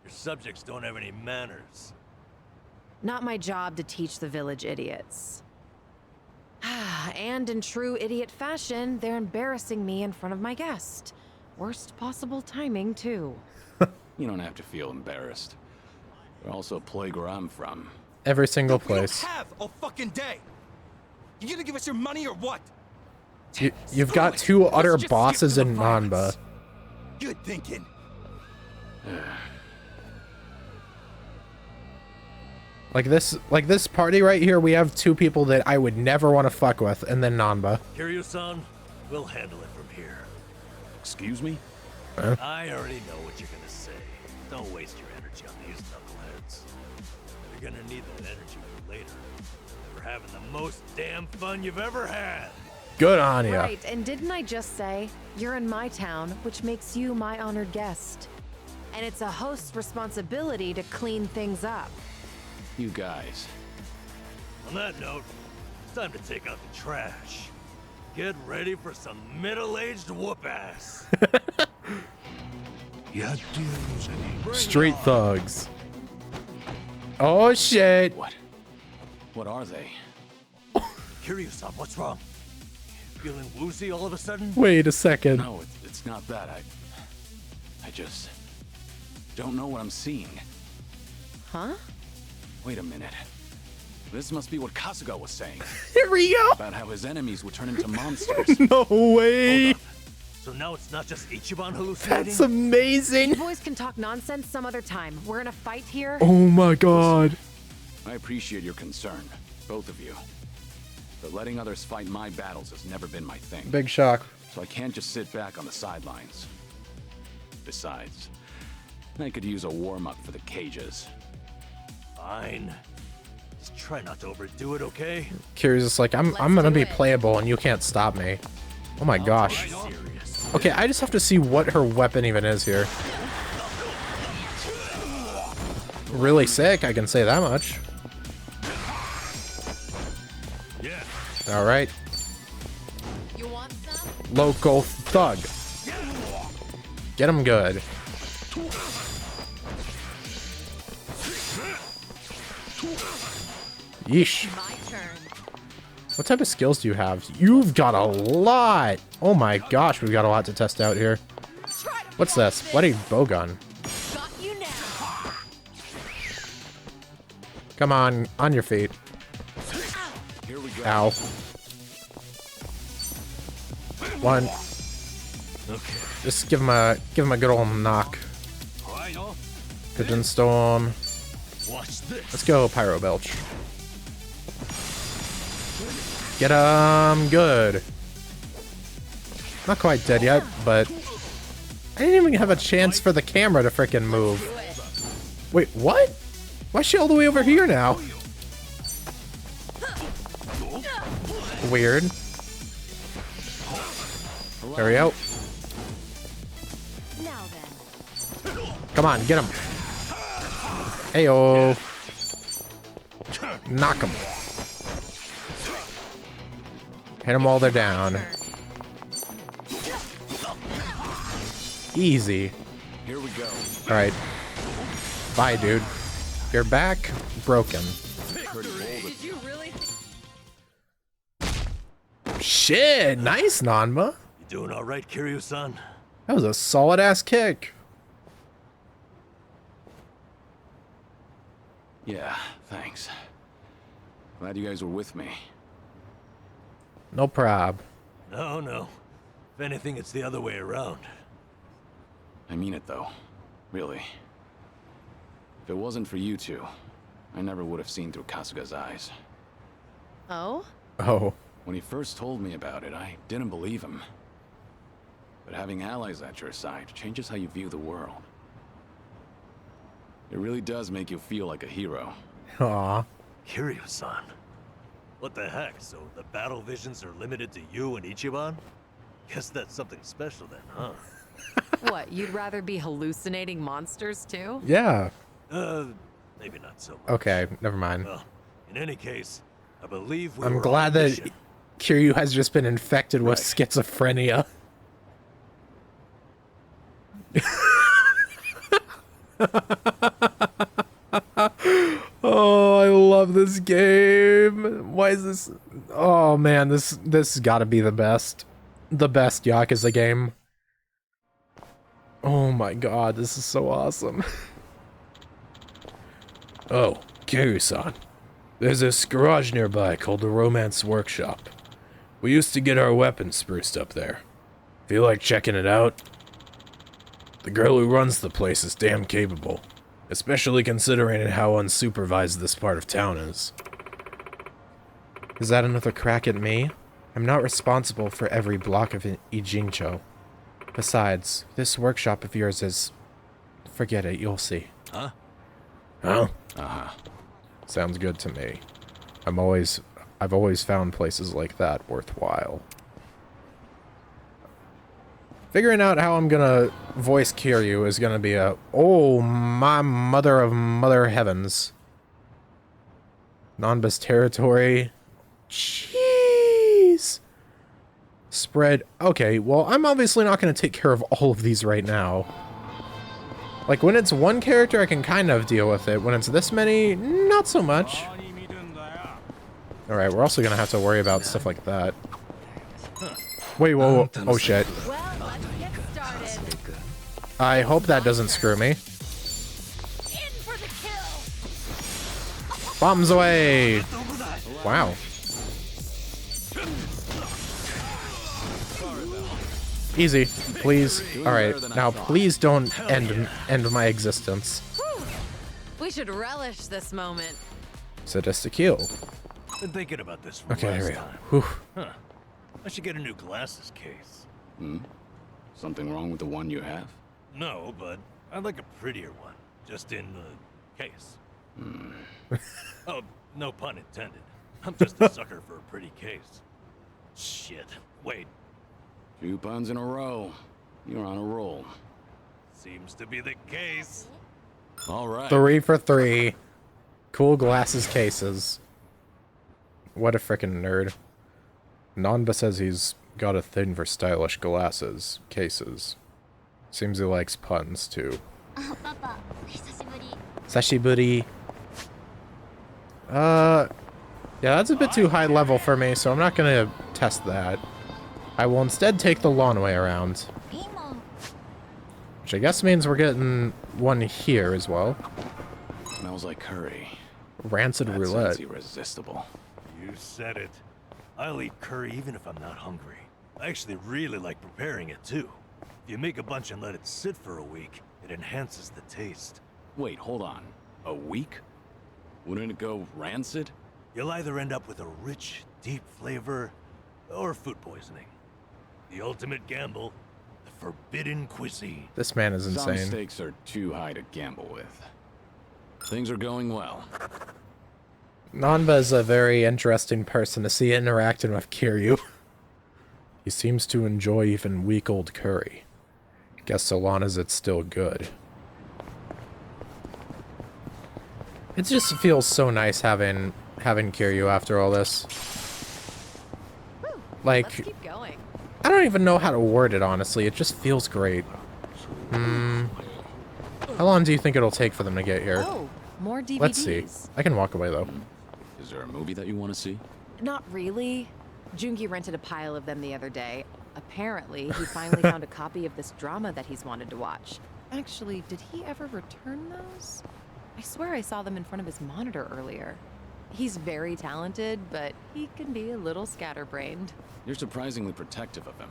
Speaker 12: subjects don't have any manners.
Speaker 16: Not my job to teach the village idiots. And in true idiot fashion, they're embarrassing me in front of my guest. Worst possible timing, too.
Speaker 13: You don't have to feel embarrassed. They're also a plague where I'm from.
Speaker 1: Every single place.
Speaker 17: We don't have a fucking day. You gonna give us your money or what?
Speaker 1: You've got two utter bosses in Nanba.
Speaker 17: Good thinking.
Speaker 1: Like this party right here, we have two people that I would never want to fuck with, and then Nanba.
Speaker 12: Kiryu-san, we'll handle it from here.
Speaker 13: Excuse me?
Speaker 1: Huh?
Speaker 12: I already know what you're gonna say. Don't waste your energy on these knuckleheads. You're gonna need that energy for later. For having the most damn fun you've ever had.
Speaker 1: Good on ya.
Speaker 16: Right, and didn't I just say, you're in my town, which makes you my honored guest. And it's a host's responsibility to clean things up.
Speaker 13: You guys.
Speaker 12: On that note, it's time to take out the trash. Get ready for some middle-aged whoop-ass.
Speaker 1: Street thugs. Oh shit.
Speaker 13: What are they?
Speaker 12: Kiryu-san, what's wrong? Feeling woozy all of a sudden?
Speaker 1: Wait a second.
Speaker 13: No, it's not that. I just don't know what I'm seeing.
Speaker 16: Huh?
Speaker 13: Wait a minute. This must be what Kasuga was saying.
Speaker 1: Here we go.
Speaker 13: About how his enemies would turn into monsters.
Speaker 1: No way.
Speaker 12: So now it's not just Ichiban hallucinating?
Speaker 1: That's amazing.
Speaker 16: You boys can talk nonsense some other time. We're in a fight here.
Speaker 1: Oh my god.
Speaker 13: I appreciate your concern, both of you. But letting others fight my battles has never been my thing.
Speaker 1: Big shock.
Speaker 13: So I can't just sit back on the sidelines. Besides, I could use a warm-up for the cages.
Speaker 12: Fine. Just try not to overdo it, okay?
Speaker 1: Kiryu's just like, I'm gonna be playable and you can't stop me. Oh my gosh. Okay, I just have to see what her weapon even is here. Really sick, I can say that much.
Speaker 12: Yeah.
Speaker 1: Alright.
Speaker 4: You want some?
Speaker 1: Local thug. Get him good. Yeesh. What type of skills do you have? You've got a lot. Oh my gosh, we've got a lot to test out here. What's this? Bloody bowgun. Come on your feet.
Speaker 3: Here we go.
Speaker 1: Ow. One.
Speaker 12: Okay.
Speaker 1: Just give him a good old knock. Pigeon Storm.
Speaker 12: Watch this.
Speaker 1: Let's go, Pyro Belch. Get him good. Not quite dead yet, but I didn't even have a chance for the camera to frickin' move. Wait, what? Why is she all the way over here now? Weird. There we go. Come on, get him. Heyo. Knock him. Hit them while they're down. Easy.
Speaker 3: Here we go.
Speaker 1: Alright. Bye, dude. You're back. Broken.
Speaker 10: Did you really?
Speaker 1: Shit. Nice, Nanma.
Speaker 12: You doing all right, Kiryu-san?
Speaker 1: That was a solid-ass kick.
Speaker 13: Yeah, thanks. Glad you guys were with me.
Speaker 1: No prob.
Speaker 12: No. If anything, it's the other way around.
Speaker 13: I mean it, though. Really. If it wasn't for you two, I never would have seen through Kasuga's eyes.
Speaker 15: Oh?
Speaker 1: Oh.
Speaker 13: When he first told me about it, I didn't believe him. But having allies at your side changes how you view the world. It really does make you feel like a hero.
Speaker 1: Aw.
Speaker 12: Kiryu-san. What the heck? So the battle visions are limited to you and Ichiban? Guess that's something special then, huh?
Speaker 16: What, you'd rather be hallucinating monsters too?
Speaker 1: Yeah.
Speaker 12: Maybe not so much.
Speaker 1: Okay, never mind.
Speaker 12: Well, in any case, I believe we
Speaker 1: I'm
Speaker 12: were
Speaker 1: glad
Speaker 12: on a
Speaker 1: that
Speaker 12: mission.
Speaker 1: Kiryu has just been infected with schizophrenia. Oh, I love this game. Why is this? Oh man, this gotta be the best Yakuza game. Oh my god, this is so awesome. Oh, Kiryu-san. There's this garage nearby called the Romance Workshop. We used to get our weapons spruced up there. Feel like checking it out? The girl who runs the place is damn capable, especially considering how unsupervised this part of town is. Is that another crack at me? I'm not responsible for every block of Ijincho. Besides, this workshop of yours is... Forget it, you'll see.
Speaker 12: Huh?
Speaker 1: Huh?
Speaker 13: Uh-huh.
Speaker 1: Sounds good to me. I've always found places like that worthwhile. Figuring out how I'm gonna voice Kiryu is gonna be a... Oh, my mother of mother heavens. Nanba's territory. Jeez. Spread. Okay, well, I'm obviously not gonna take care of all of these right now. Like, when it's one character, I can kind of deal with it. When it's this many, not so much. Alright, we're also gonna have to worry about stuff like that. Wait, whoa. Oh, shit. I hope that doesn't screw me. Bombs away! Wow. Easy, please. Alright, now please don't end my existence.
Speaker 16: We should relish this moment.
Speaker 1: Sadistic heal.
Speaker 12: Been thinking about this from
Speaker 1: Okay,
Speaker 12: last
Speaker 1: here we go.
Speaker 12: time.
Speaker 1: Whew.
Speaker 12: Huh. I should get a new glasses case.
Speaker 13: Hmm? Something wrong with the one you have?
Speaker 12: No, but I'd like a prettier one, just in the case.
Speaker 13: Hmm.
Speaker 12: Oh, no pun intended. I'm just a sucker for a pretty case. Shit. Wait.
Speaker 13: 2 puns in a row. You're on a roll.
Speaker 12: Seems to be the case.
Speaker 13: All right.
Speaker 1: 3 for 3. Cool glasses cases. What a frickin' nerd. Nanba says he's got a thing for stylish glasses cases. Seems he likes puns too. Sashiburi. Yeah, that's a bit too high level for me, so I'm not gonna test that. I will instead take the long way around. Which I guess means we're getting one here as well.
Speaker 13: Smells like curry.
Speaker 1: Rancid
Speaker 13: That
Speaker 1: roulette.
Speaker 13: sounds irresistible.
Speaker 12: You said it. I'll eat curry even if I'm not hungry. I actually really like preparing it too. If you make a bunch and let it sit for a week, it enhances the taste.
Speaker 13: Wait, hold on. A week? Wouldn't it go rancid?
Speaker 12: You'll either end up with a rich, deep flavor, or food poisoning. The ultimate gamble, the forbidden cuisine.
Speaker 1: This man is
Speaker 13: Some
Speaker 1: insane.
Speaker 13: stakes are too high to gamble with. Things are going well.
Speaker 1: Nanba is a very interesting person to see interacting with Kiryu. He seems to enjoy even weak old curry. Guess so long as it's still good. It just feels so nice having Kiryu after all this. Like,
Speaker 16: Let's keep going.
Speaker 1: I don't even know how to word it, honestly. It just feels great. How long do you think it'll take for them to get here?
Speaker 16: Oh, more DVDs.
Speaker 1: Let's see. I can walk away, though.
Speaker 13: Is there a movie that you want to see?
Speaker 16: Not really. Jungi rented a pile of them the other day. Apparently, he finally found a copy of this drama that he's wanted to watch. Actually, did he ever return those? I swear I saw them in front of his monitor earlier. He's very talented, but he can be a little scatterbrained.
Speaker 13: You're surprisingly protective of him.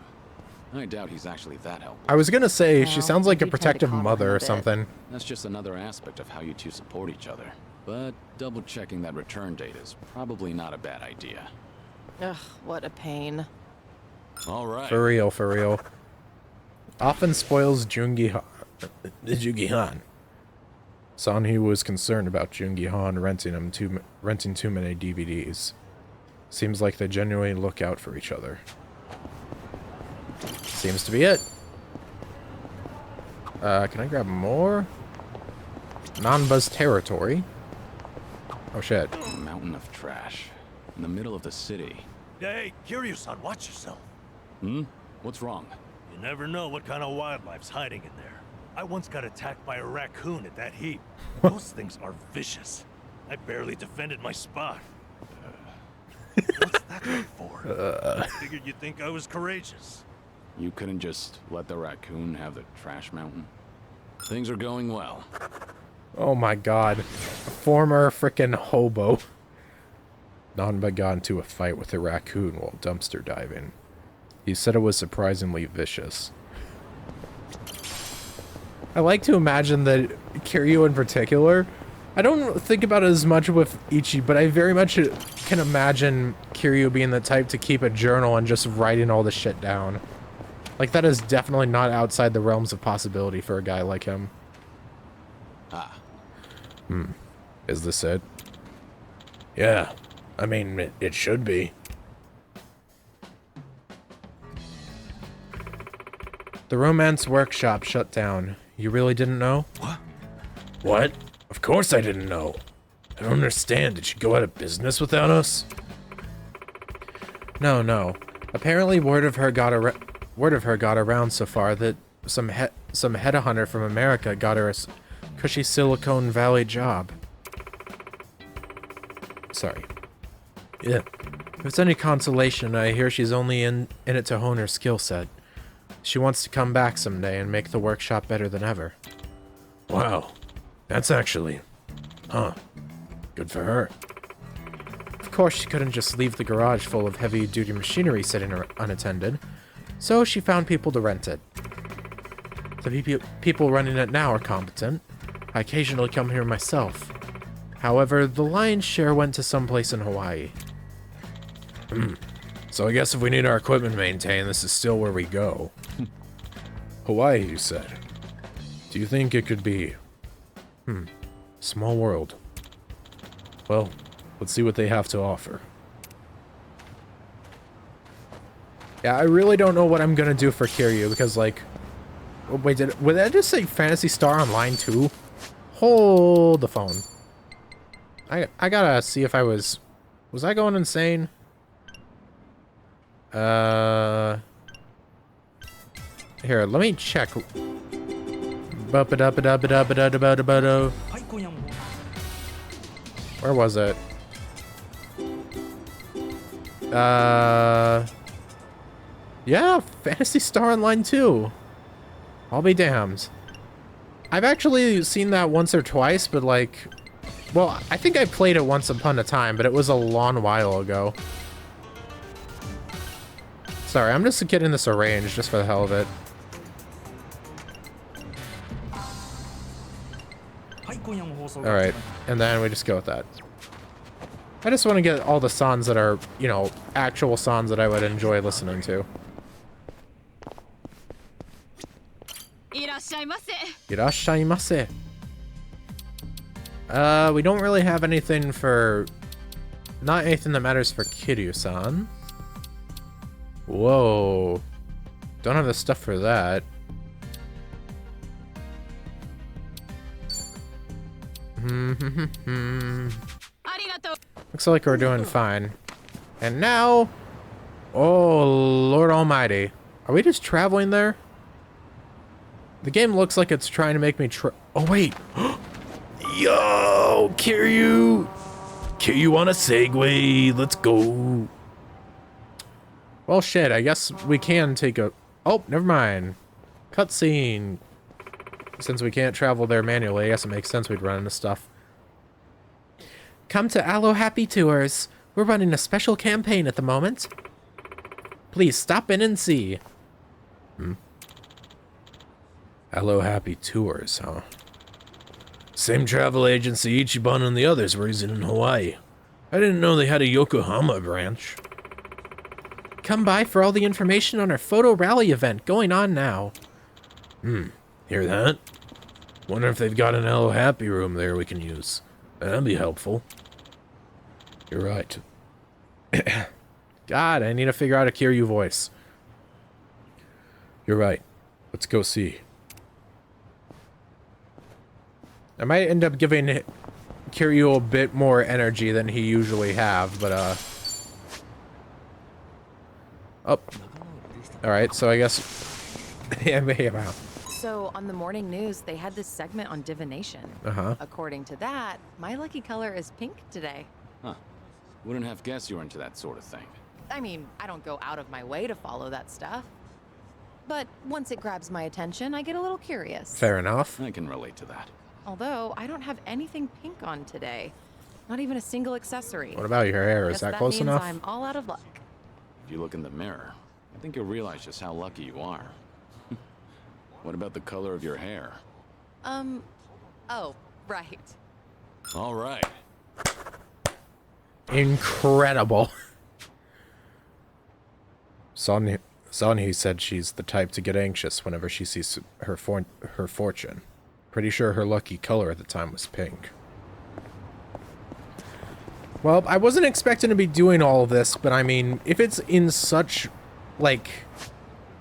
Speaker 13: I doubt he's actually that helpful.
Speaker 1: I was gonna say, she
Speaker 16: Well,
Speaker 1: sounds like a
Speaker 16: we tend to
Speaker 1: protective
Speaker 16: coddle him
Speaker 1: mother
Speaker 16: a
Speaker 1: or
Speaker 16: bit.
Speaker 1: something.
Speaker 13: That's just another aspect of how you two support each other. But double-checking that return date is probably not a bad idea.
Speaker 16: Ugh, what a pain.
Speaker 13: All right.
Speaker 1: For real, for real. Often spoils Jungi Han. Sanhee was concerned about Jungi Han renting too many DVDs. Seems like they genuinely look out for each other. Seems to be it. Can I grab more? Nanba's territory. Oh shit.
Speaker 13: A mountain of trash in the middle of the city.
Speaker 12: Hey, Kiryu-san, watch yourself.
Speaker 13: Hmm? What's wrong?
Speaker 12: You never know what kind of wildlife's hiding in there. I once got attacked by a raccoon at that heap. Those things are vicious. I barely defended my spot. What's that look for? I figured you'd think I was courageous.
Speaker 13: You couldn't just let the raccoon have the trash mountain? Things are going well.
Speaker 1: Oh my god. A former frickin' hobo. Nanba got into a fight with a raccoon while dumpster diving. He said it was surprisingly vicious. I like to imagine that Kiryu in particular, I don't think about it as much with Ichi, but I very much can imagine Kiryu being the type to keep a journal and just writing all the shit down. Like, that is definitely not outside the realms of possibility for a guy like him.
Speaker 13: Ah.
Speaker 1: Is this it? Yeah. I mean, it should be. The romance workshop shut down. You really didn't know? What? Of course I didn't know. I don't understand. Did she go out of business without us? No. Apparently word of her got around so far that some headhunter from America got her a cushy Silicon Valley job. Sorry. Yeah. If it's any consolation, I hear she's only in it to hone her skill set. She wants to come back someday and make the workshop better than ever. Wow. That's actually... Huh. Good for her. Of course, she couldn't just leave the garage full of heavy-duty machinery sitting unattended, so she found people to rent it. The people running it now are competent. I occasionally come here myself. However, the lion's share went to someplace in Hawaii. So I guess if we need our equipment maintained, this is still where we go. Hawaii, you said. Do you think it could be... Small world. Well, let's see what they have to offer. Yeah, I really don't know what I'm gonna do for Kiryu, because, like... Oh, wait, would I just say Phantasy Star Online 2? Hold the phone. I gotta see if I was... Was I going insane? Here, let me check. Where was it? Yeah, Phantasy Star Online 2. I'll be damned. I've actually seen that once or twice, but like, Well, I think I played it once upon a time, but it was a long while ago. Sorry, I'm just getting this arranged just for the hell of it. Alright, and then we just go with that. I just want to get all the songs that are, you know, actual songs that I would enjoy listening to. Irashaimase. We don't really have anything for... Not anything that matters for Kiryu-san. Whoa. Don't have the stuff for that. Looks like we're doing fine. And now... Oh, Lord Almighty. Are we just traveling there? The game looks like it's trying to make me oh, wait. Yo, Kiryu! Kiryu on a Segway. Let's go. Well, shit. I guess we can take a... Oh, never mind. Cutscene. Since we can't travel there manually, I guess it makes sense we'd run into stuff. Come to Aloe Happy Tours. We're running a special campaign at the moment. Please stop in and see. Aloe Happy Tours, huh? Same travel agency Ichiban and the others were using in Hawaii. I didn't know they had a Yokohama branch. Come by for all the information on our photo rally event going on now. Hear that? Wonder if they've got an Aloe Happy room there we can use. That'd be helpful. You're right. God, I need to figure out a Kiryu voice. You're right. Let's go see. I might end up giving Kiryu a bit more energy than he usually have, but oh. Alright, so I guess yeah.
Speaker 16: So on the morning news, they had this segment on divination. According to that, my lucky color is pink today.
Speaker 13: Huh. Wouldn't have guessed you were into that sort of thing.
Speaker 16: I mean, I don't go out of my way to follow that stuff. But once it grabs my attention, I get a little curious.
Speaker 1: Fair enough.
Speaker 13: I can relate to that.
Speaker 16: Although, I don't have anything pink on today. Not even a single accessory.
Speaker 1: What about your hair? Is that close enough?
Speaker 16: I'm all out of luck.
Speaker 13: If you look in the mirror, I think you'll realize just how lucky you are. What about the color of your hair?
Speaker 16: Oh, right.
Speaker 13: All right.
Speaker 1: Incredible. Sonny said she's the type to get anxious whenever she sees her fortune. Pretty sure her lucky color at the time was pink. Well, I wasn't expecting to be doing all of this, but I mean, if it's in such, like,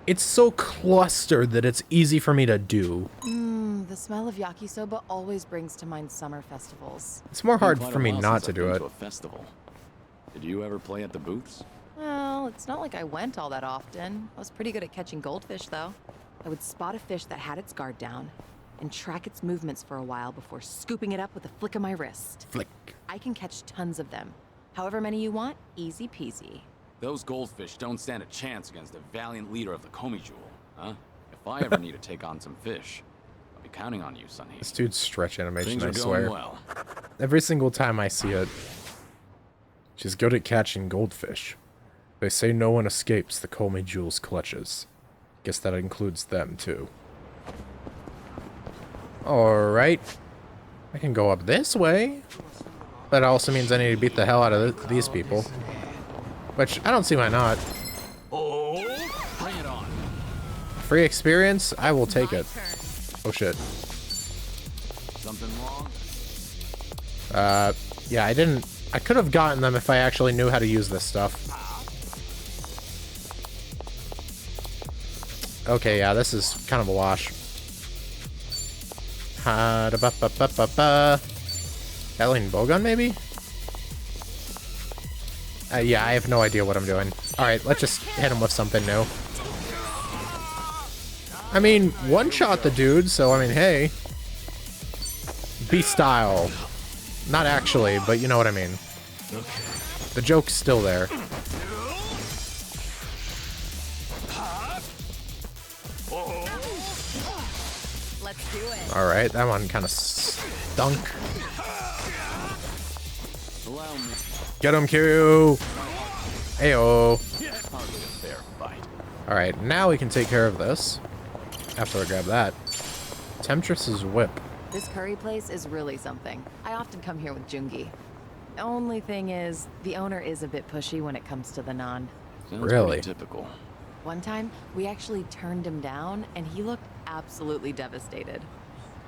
Speaker 1: it's so clustered that it's easy for me to do.
Speaker 16: The smell of yakisoba always brings to mind summer festivals.
Speaker 1: It's more hard for me not to do it.
Speaker 13: A festival. Did you ever play at the booths?
Speaker 16: Well, it's not like I went all that often. I was pretty good at catching goldfish, though. I would spot a fish that had its guard down and track its movements for a while before scooping it up with a flick of my wrist.
Speaker 1: Flick.
Speaker 16: I can catch tons of them. However many you want, easy peasy.
Speaker 13: Those goldfish don't stand a chance against the valiant leader of the Komi Jewel, huh? If I ever need to take on some fish, I'll be counting on you, Sonny.
Speaker 1: This dude's stretch animation, I
Speaker 13: Things are
Speaker 1: swear.
Speaker 13: going well.
Speaker 1: Every single time I see it. She's good at catching goldfish. They say no one escapes the Komi Jewel's clutches. Guess that includes them, too. Alright. I can go up this way. That also means I need to beat the hell out of these people. Which, I don't see why not.
Speaker 13: Bring it on.
Speaker 1: Free experience? I will take it. Oh shit.
Speaker 13: Something wrong?
Speaker 1: Yeah, I could have gotten them if I actually knew how to use this stuff. Okay, yeah, this is kind of a wash. Battling bowgun, maybe? Yeah, I have no idea what I'm doing. Alright, let's just hit him with something new. I mean, one-shot the dude, so I mean, hey. Beast style. Not actually, but you know what I mean. The joke's still there.
Speaker 16: Let's do it.
Speaker 1: Alright, that one kind of stunk.
Speaker 13: Allow me.
Speaker 1: Get him, Kiryu! Ayo!
Speaker 13: Hardly a fair fight.
Speaker 1: Alright, now we can take care of this. After I grab that. Temptress's whip.
Speaker 16: This curry place is really something. I often come here with Jungi. Only thing is, the owner is a bit pushy when it comes to the naan.
Speaker 13: Sounds
Speaker 1: Really?
Speaker 13: pretty typical.
Speaker 16: One time, we actually turned him down, and he looked absolutely devastated.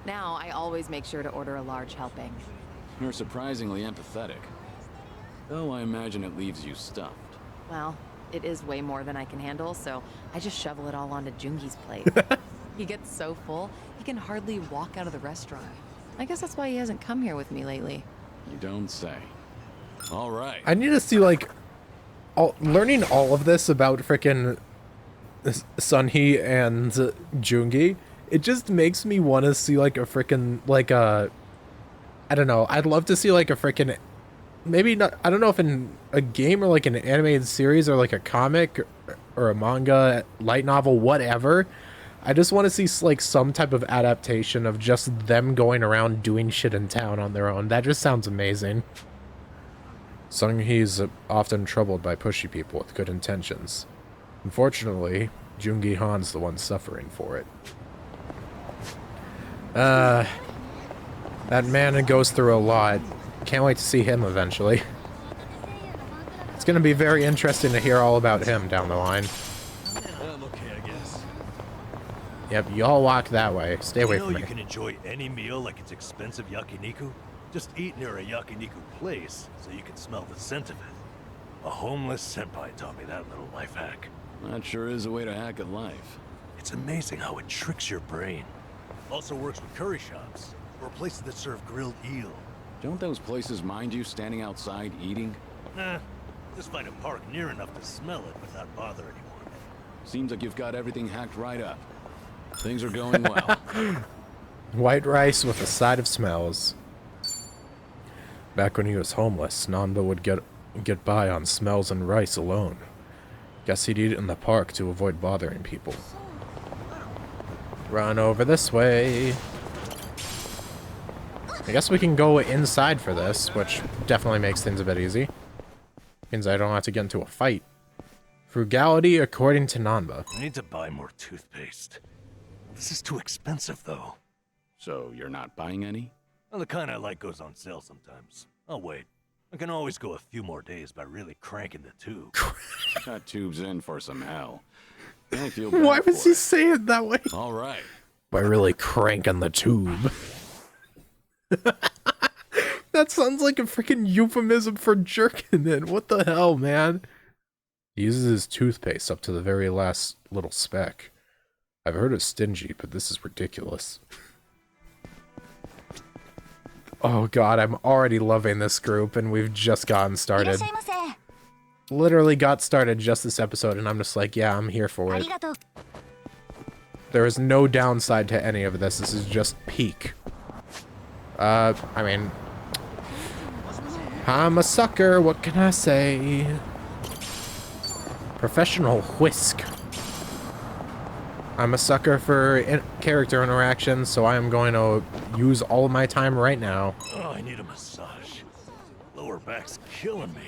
Speaker 16: Now, I always make sure to order a large helping.
Speaker 13: You're surprisingly empathetic. Though I imagine it leaves you stuffed.
Speaker 16: Well, it is way more than I can handle, so I just shovel it all onto Jungi's plate. He gets so full, he can hardly walk out of the restaurant. I guess that's why he hasn't come here with me lately.
Speaker 13: You don't say. All right.
Speaker 1: I need to see, like, learning all of this about frickin' Sunhee and Jungi. It just makes me want to see, like, a frickin', like, I don't know. I'd love to see, like, a frickin', maybe not, I don't know if in a game or, like, an animated series or, like, a comic or a manga, light novel, whatever. I just want to see, like, some type of adaptation of just them going around doing shit in town on their own. That just sounds amazing. Sunhee's often troubled by pushy people with good intentions. Unfortunately, Jungi Han's the one suffering for it. That man goes through a lot. Can't wait to see him eventually. It's gonna be very interesting to hear all about him down the line.
Speaker 12: I'm okay, I guess.
Speaker 1: Yep, y'all walk that way. Stay away from me.
Speaker 12: You can enjoy any meal like it's expensive yakiniku. Just eat near a yakiniku place so you can smell the scent of it. A homeless senpai taught me that little life hack.
Speaker 13: That sure is a way to hack at life.
Speaker 12: It's amazing how it tricks your brain. Also works with curry shops or places that serve grilled eel.
Speaker 13: Don't those places mind you standing outside eating?
Speaker 12: Nah, just find a park near enough to smell it but not bother anyone.
Speaker 13: Seems like you've got everything hacked right up. Things are going well.
Speaker 1: White rice with a side of smells. Back when he was homeless, Nanda would get by on smells and rice alone. Guess he'd eat it in the park to avoid bothering people. Run over this way. I guess we can go inside for this, which definitely makes things a bit easy. Means I don't have to get into a fight. Frugality according to Nanda.
Speaker 12: I need to buy more toothpaste. This is too expensive, though.
Speaker 13: So you're not buying any?
Speaker 12: Well, the kind I like goes on sale sometimes. I'll wait. I can always go a few more days by really cranking the tube.
Speaker 13: That tube's in for some hell. I feel bad.
Speaker 1: Why was he saying it that way?
Speaker 13: All right.
Speaker 1: By really cranking the tube. That sounds like a freaking euphemism for jerking it. What the hell, man? He uses his toothpaste up to the very last little speck. I've heard of stingy, but this is ridiculous. Oh god, I'm already loving this group, and we've just gotten started. Literally got started just this episode, and I'm just like, yeah, I'm here for it. There is no downside to any of this. This is just peak. I mean, I'm a sucker, what can I say? Professional whisk. I'm a sucker for character interactions, so I am going to use all of my time right now.
Speaker 12: Oh, I need a massage. Lower back's killing me.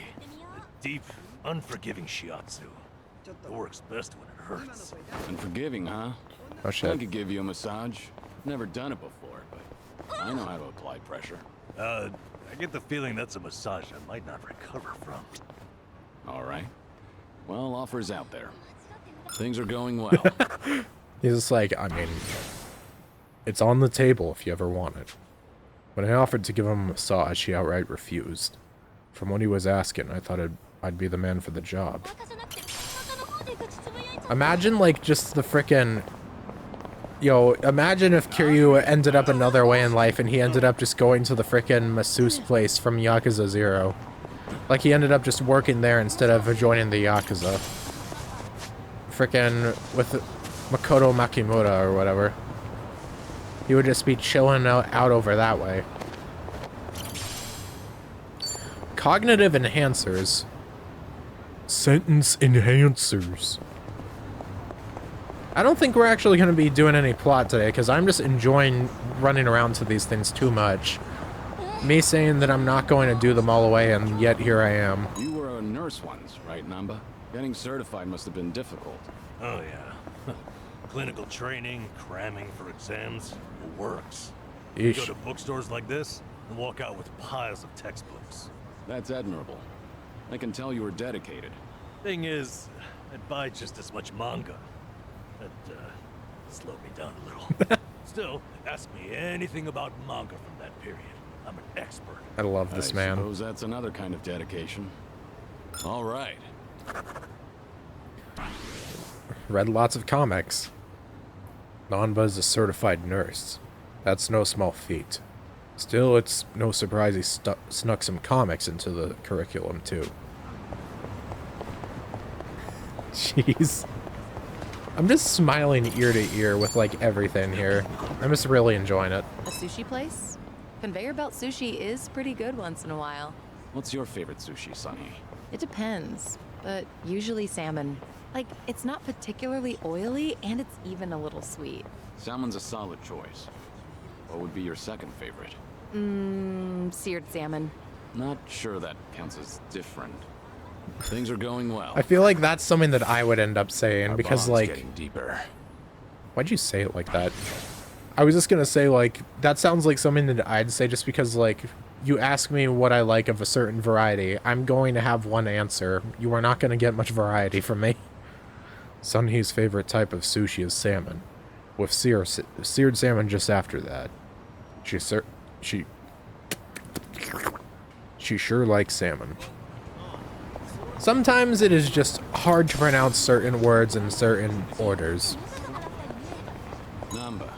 Speaker 12: The deep, unforgiving shiatsu. It works best when it hurts.
Speaker 13: Unforgiving, huh?
Speaker 1: Oh shit.
Speaker 13: I could give you a massage. Never done it before, but I know how to apply pressure.
Speaker 12: I get the feeling that's a massage I might not recover from.
Speaker 13: All right. Well, offers out there. Things are going well.
Speaker 1: He's just like, I mean, it's on the table if you ever want it. When I offered to give him a massage, he outright refused. From what he was asking, I thought I'd be the man for the job. Imagine, like, just the frickin'... Yo, imagine if Kiryu ended up another way in life and he ended up just going to the frickin' masseuse place from Yakuza 0. Like, he ended up just working there instead of joining the Yakuza. Frickin' with Makoto Makimura or whatever. He would just be chilling out over that way. Cognitive enhancers. Sentence enhancers. I don't think we're actually going to be doing any plot today, because I'm just enjoying running around to these things too much. Me saying that I'm not going to do them all away, and yet here I am.
Speaker 13: You were a nurse once, right, Namba? Getting certified must have been difficult.
Speaker 12: Oh, yeah. Clinical training, cramming for exams, it works. You go
Speaker 1: Eesh.
Speaker 12: to bookstores like this and walk out with piles of textbooks.
Speaker 13: That's admirable. I can tell you were dedicated.
Speaker 12: Thing is, I'd buy just as much manga. That, slowed me down a little. Still, ask me anything about manga from that period. I'm an expert.
Speaker 1: I love this man.
Speaker 13: I suppose that's another kind of dedication. All right.
Speaker 1: Read lots of comics. Nanba is a certified nurse. That's no small feat. Still, it's no surprise he snuck some comics into the curriculum, too. Jeez. I'm just smiling ear to ear with, like, everything here. I'm just really enjoying it.
Speaker 18: A sushi place? Conveyor belt sushi is pretty good once in a while.
Speaker 13: What's your favorite sushi, Sunny?
Speaker 18: It depends, but usually salmon. Like, it's not particularly oily, and it's even a little sweet.
Speaker 13: Salmon's a solid choice. What would be your second favorite?
Speaker 18: Seared salmon.
Speaker 13: Not sure that counts as different. Things are going well.
Speaker 1: I feel like that's something that I would end up saying,
Speaker 13: Our
Speaker 1: because,
Speaker 13: bond's
Speaker 1: like...
Speaker 13: getting deeper.
Speaker 1: Why'd you say it like that? I was just gonna say, like, that sounds like something that I'd say just because, like, you ask me what I like of a certain variety, I'm going to have one answer. You are not gonna get much variety from me. Sunhee's favorite type of sushi is salmon, with seared salmon just after that. She sure likes salmon. Sometimes it is just hard to pronounce certain words in certain orders.
Speaker 13: Namba,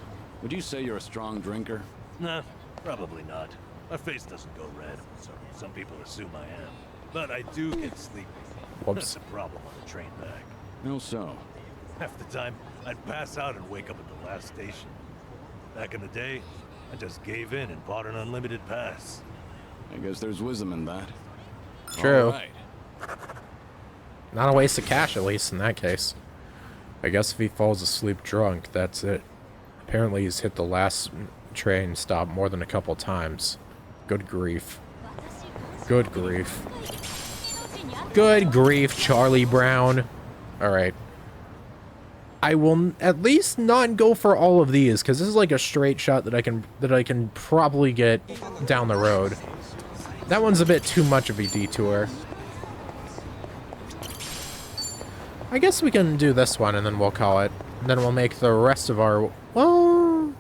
Speaker 13: would you say you're a strong drinker?
Speaker 12: Nah, probably not. My face doesn't go red, so some people assume I am. But I do get sleepy.
Speaker 1: Whoops.
Speaker 12: That's a problem on the train back.
Speaker 13: No so.
Speaker 12: Half the time, I'd pass out and wake up at the last station. Back in the day, I just gave in and bought an unlimited pass.
Speaker 13: I guess there's wisdom in that.
Speaker 1: True.
Speaker 13: All right.
Speaker 1: Not a waste of cash, at least, in that case. I guess if he falls asleep drunk, that's it. Apparently he's hit the last train stop more than a couple times. Good grief. Good grief. Good grief, Charlie Brown. Alright. I will at least not go for all of these, because this is like a straight shot that I can probably get down the road. That one's a bit too much of a detour. I guess we can do this one and then we'll call it. And then we'll make the rest of our... Well...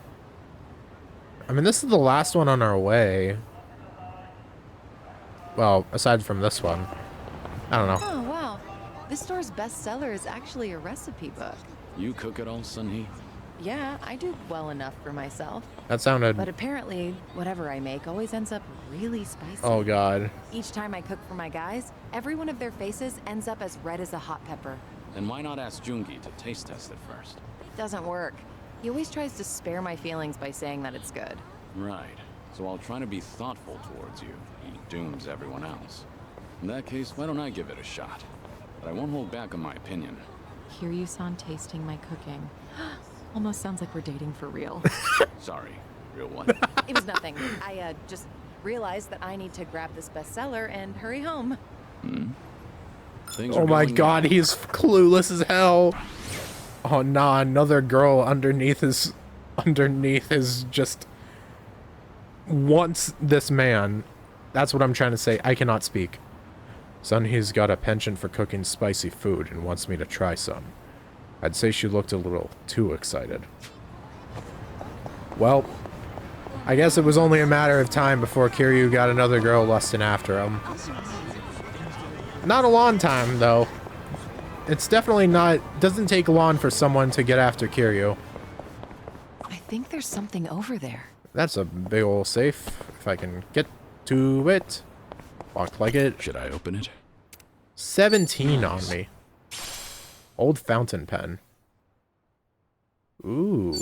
Speaker 1: I mean, this is the last one on our way. Well, aside from this one. I don't know.
Speaker 18: Oh, wow. This store's bestseller is actually a recipe book.
Speaker 13: You cook it all, Sunhee?
Speaker 18: Yeah, I do well enough for myself.
Speaker 1: That sounded...
Speaker 18: But apparently, whatever I make always ends up really spicy.
Speaker 1: Oh, God.
Speaker 18: Each time I cook for my guys, every one of their faces ends up as red as a hot pepper.
Speaker 13: Then why not ask Jungi to taste test it first?
Speaker 18: Doesn't work. He always tries to spare my feelings by saying that it's good.
Speaker 13: Right. So I'll try to be thoughtful towards you. He dooms everyone else. In that case, why don't I give it a shot? But I won't hold back on my opinion.
Speaker 18: Kiryu-san tasting my cooking. Almost sounds like we're dating for real.
Speaker 13: Sorry, real one.
Speaker 18: It was nothing. I just realized that I need to grab this bestseller and hurry home.
Speaker 13: Things
Speaker 1: Oh
Speaker 13: are
Speaker 1: my
Speaker 13: going
Speaker 1: God,
Speaker 13: well.
Speaker 1: he's clueless as hell. Oh nah, another girl underneath his just wants this man. That's what I'm trying to say. I cannot speak. Sunhee's got a penchant for cooking spicy food and wants me to try some. I'd say she looked a little too excited. Well, I guess it was only a matter of time before Kiryu got another girl lusting after him. Not a long time, though. It's definitely not... doesn't take long for someone to get after Kiryu.
Speaker 18: I think there's something over there.
Speaker 1: That's a big ol' safe. If I can get to it. Walk like it.
Speaker 13: Should I open it?
Speaker 1: 17 on me. Old fountain pen. Ooh.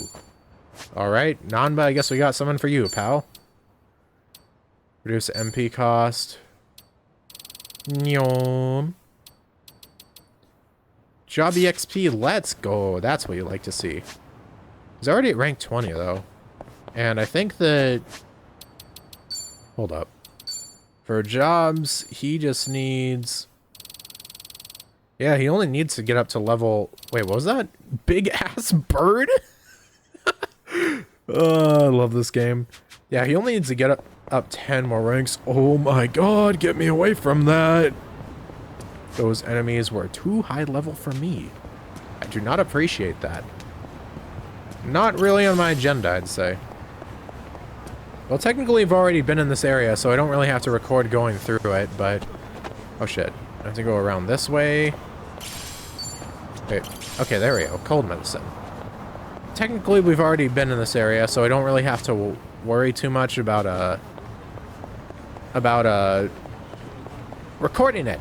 Speaker 1: Alright, Nanba, I guess we got someone for you, pal. Reduce MP cost. Nyom. Job EXP, let's go. That's what you like to see. He's already at rank 20, though. And I think that... Hold up. For jobs, he just needs... Yeah, he only needs to get up to level... Wait, what was that? Big ass bird? Oh, I love this game. Yeah, he only needs to get up 10 more ranks. Oh my god, get me away from that. Those enemies were too high level for me. I do not appreciate that. Not really on my agenda, I'd say. Well, technically, I've already been in this area, so I don't really have to record going through it, but... Oh, shit. I have to go around this way. Wait. Okay, there we go. Cold medicine. Technically, we've already been in this area, so I don't really have to worry too much about recording it.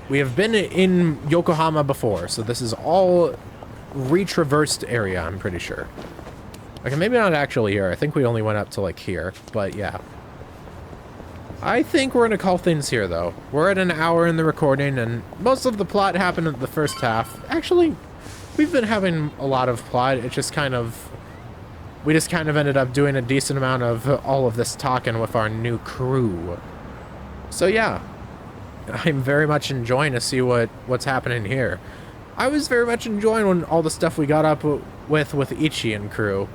Speaker 1: We have been in Yokohama before, so this is all retraversed area, I'm pretty sure. Okay, maybe not actually here. I think we only went up to, like, here, but yeah. I think we're gonna call things here, though. We're at an hour in the recording, and most of the plot happened in the first half. Actually, we've been having a lot of plot. It just kind of... We just kind of ended up doing a decent amount of all of this talking with our new crew. So, yeah. I'm very much enjoying to see what's happening here. I was very much enjoying when all the stuff we got up with Ichi and crew.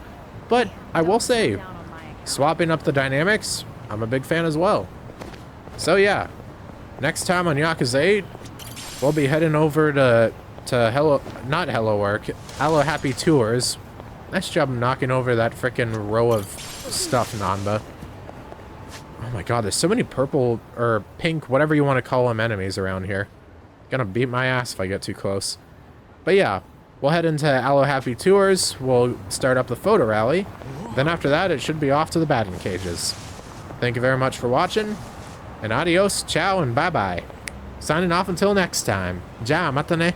Speaker 1: But I will say, swapping up the dynamics, I'm a big fan as well. So yeah, next time on Yakuza 8, we'll be heading over to Hello Happy Tours. Nice job knocking over that frickin' row of stuff, Nanba. Oh my god, there's so many purple, or pink, whatever you want to call them, enemies around here. Gonna beat my ass if I get too close. But yeah, we'll head into Hello Happy Tours, we'll start up the photo rally, then after that it should be off to the batting cages. Thank you very much for watching, and adios, ciao, and bye-bye. Signing off until next time. Ja, mata ne.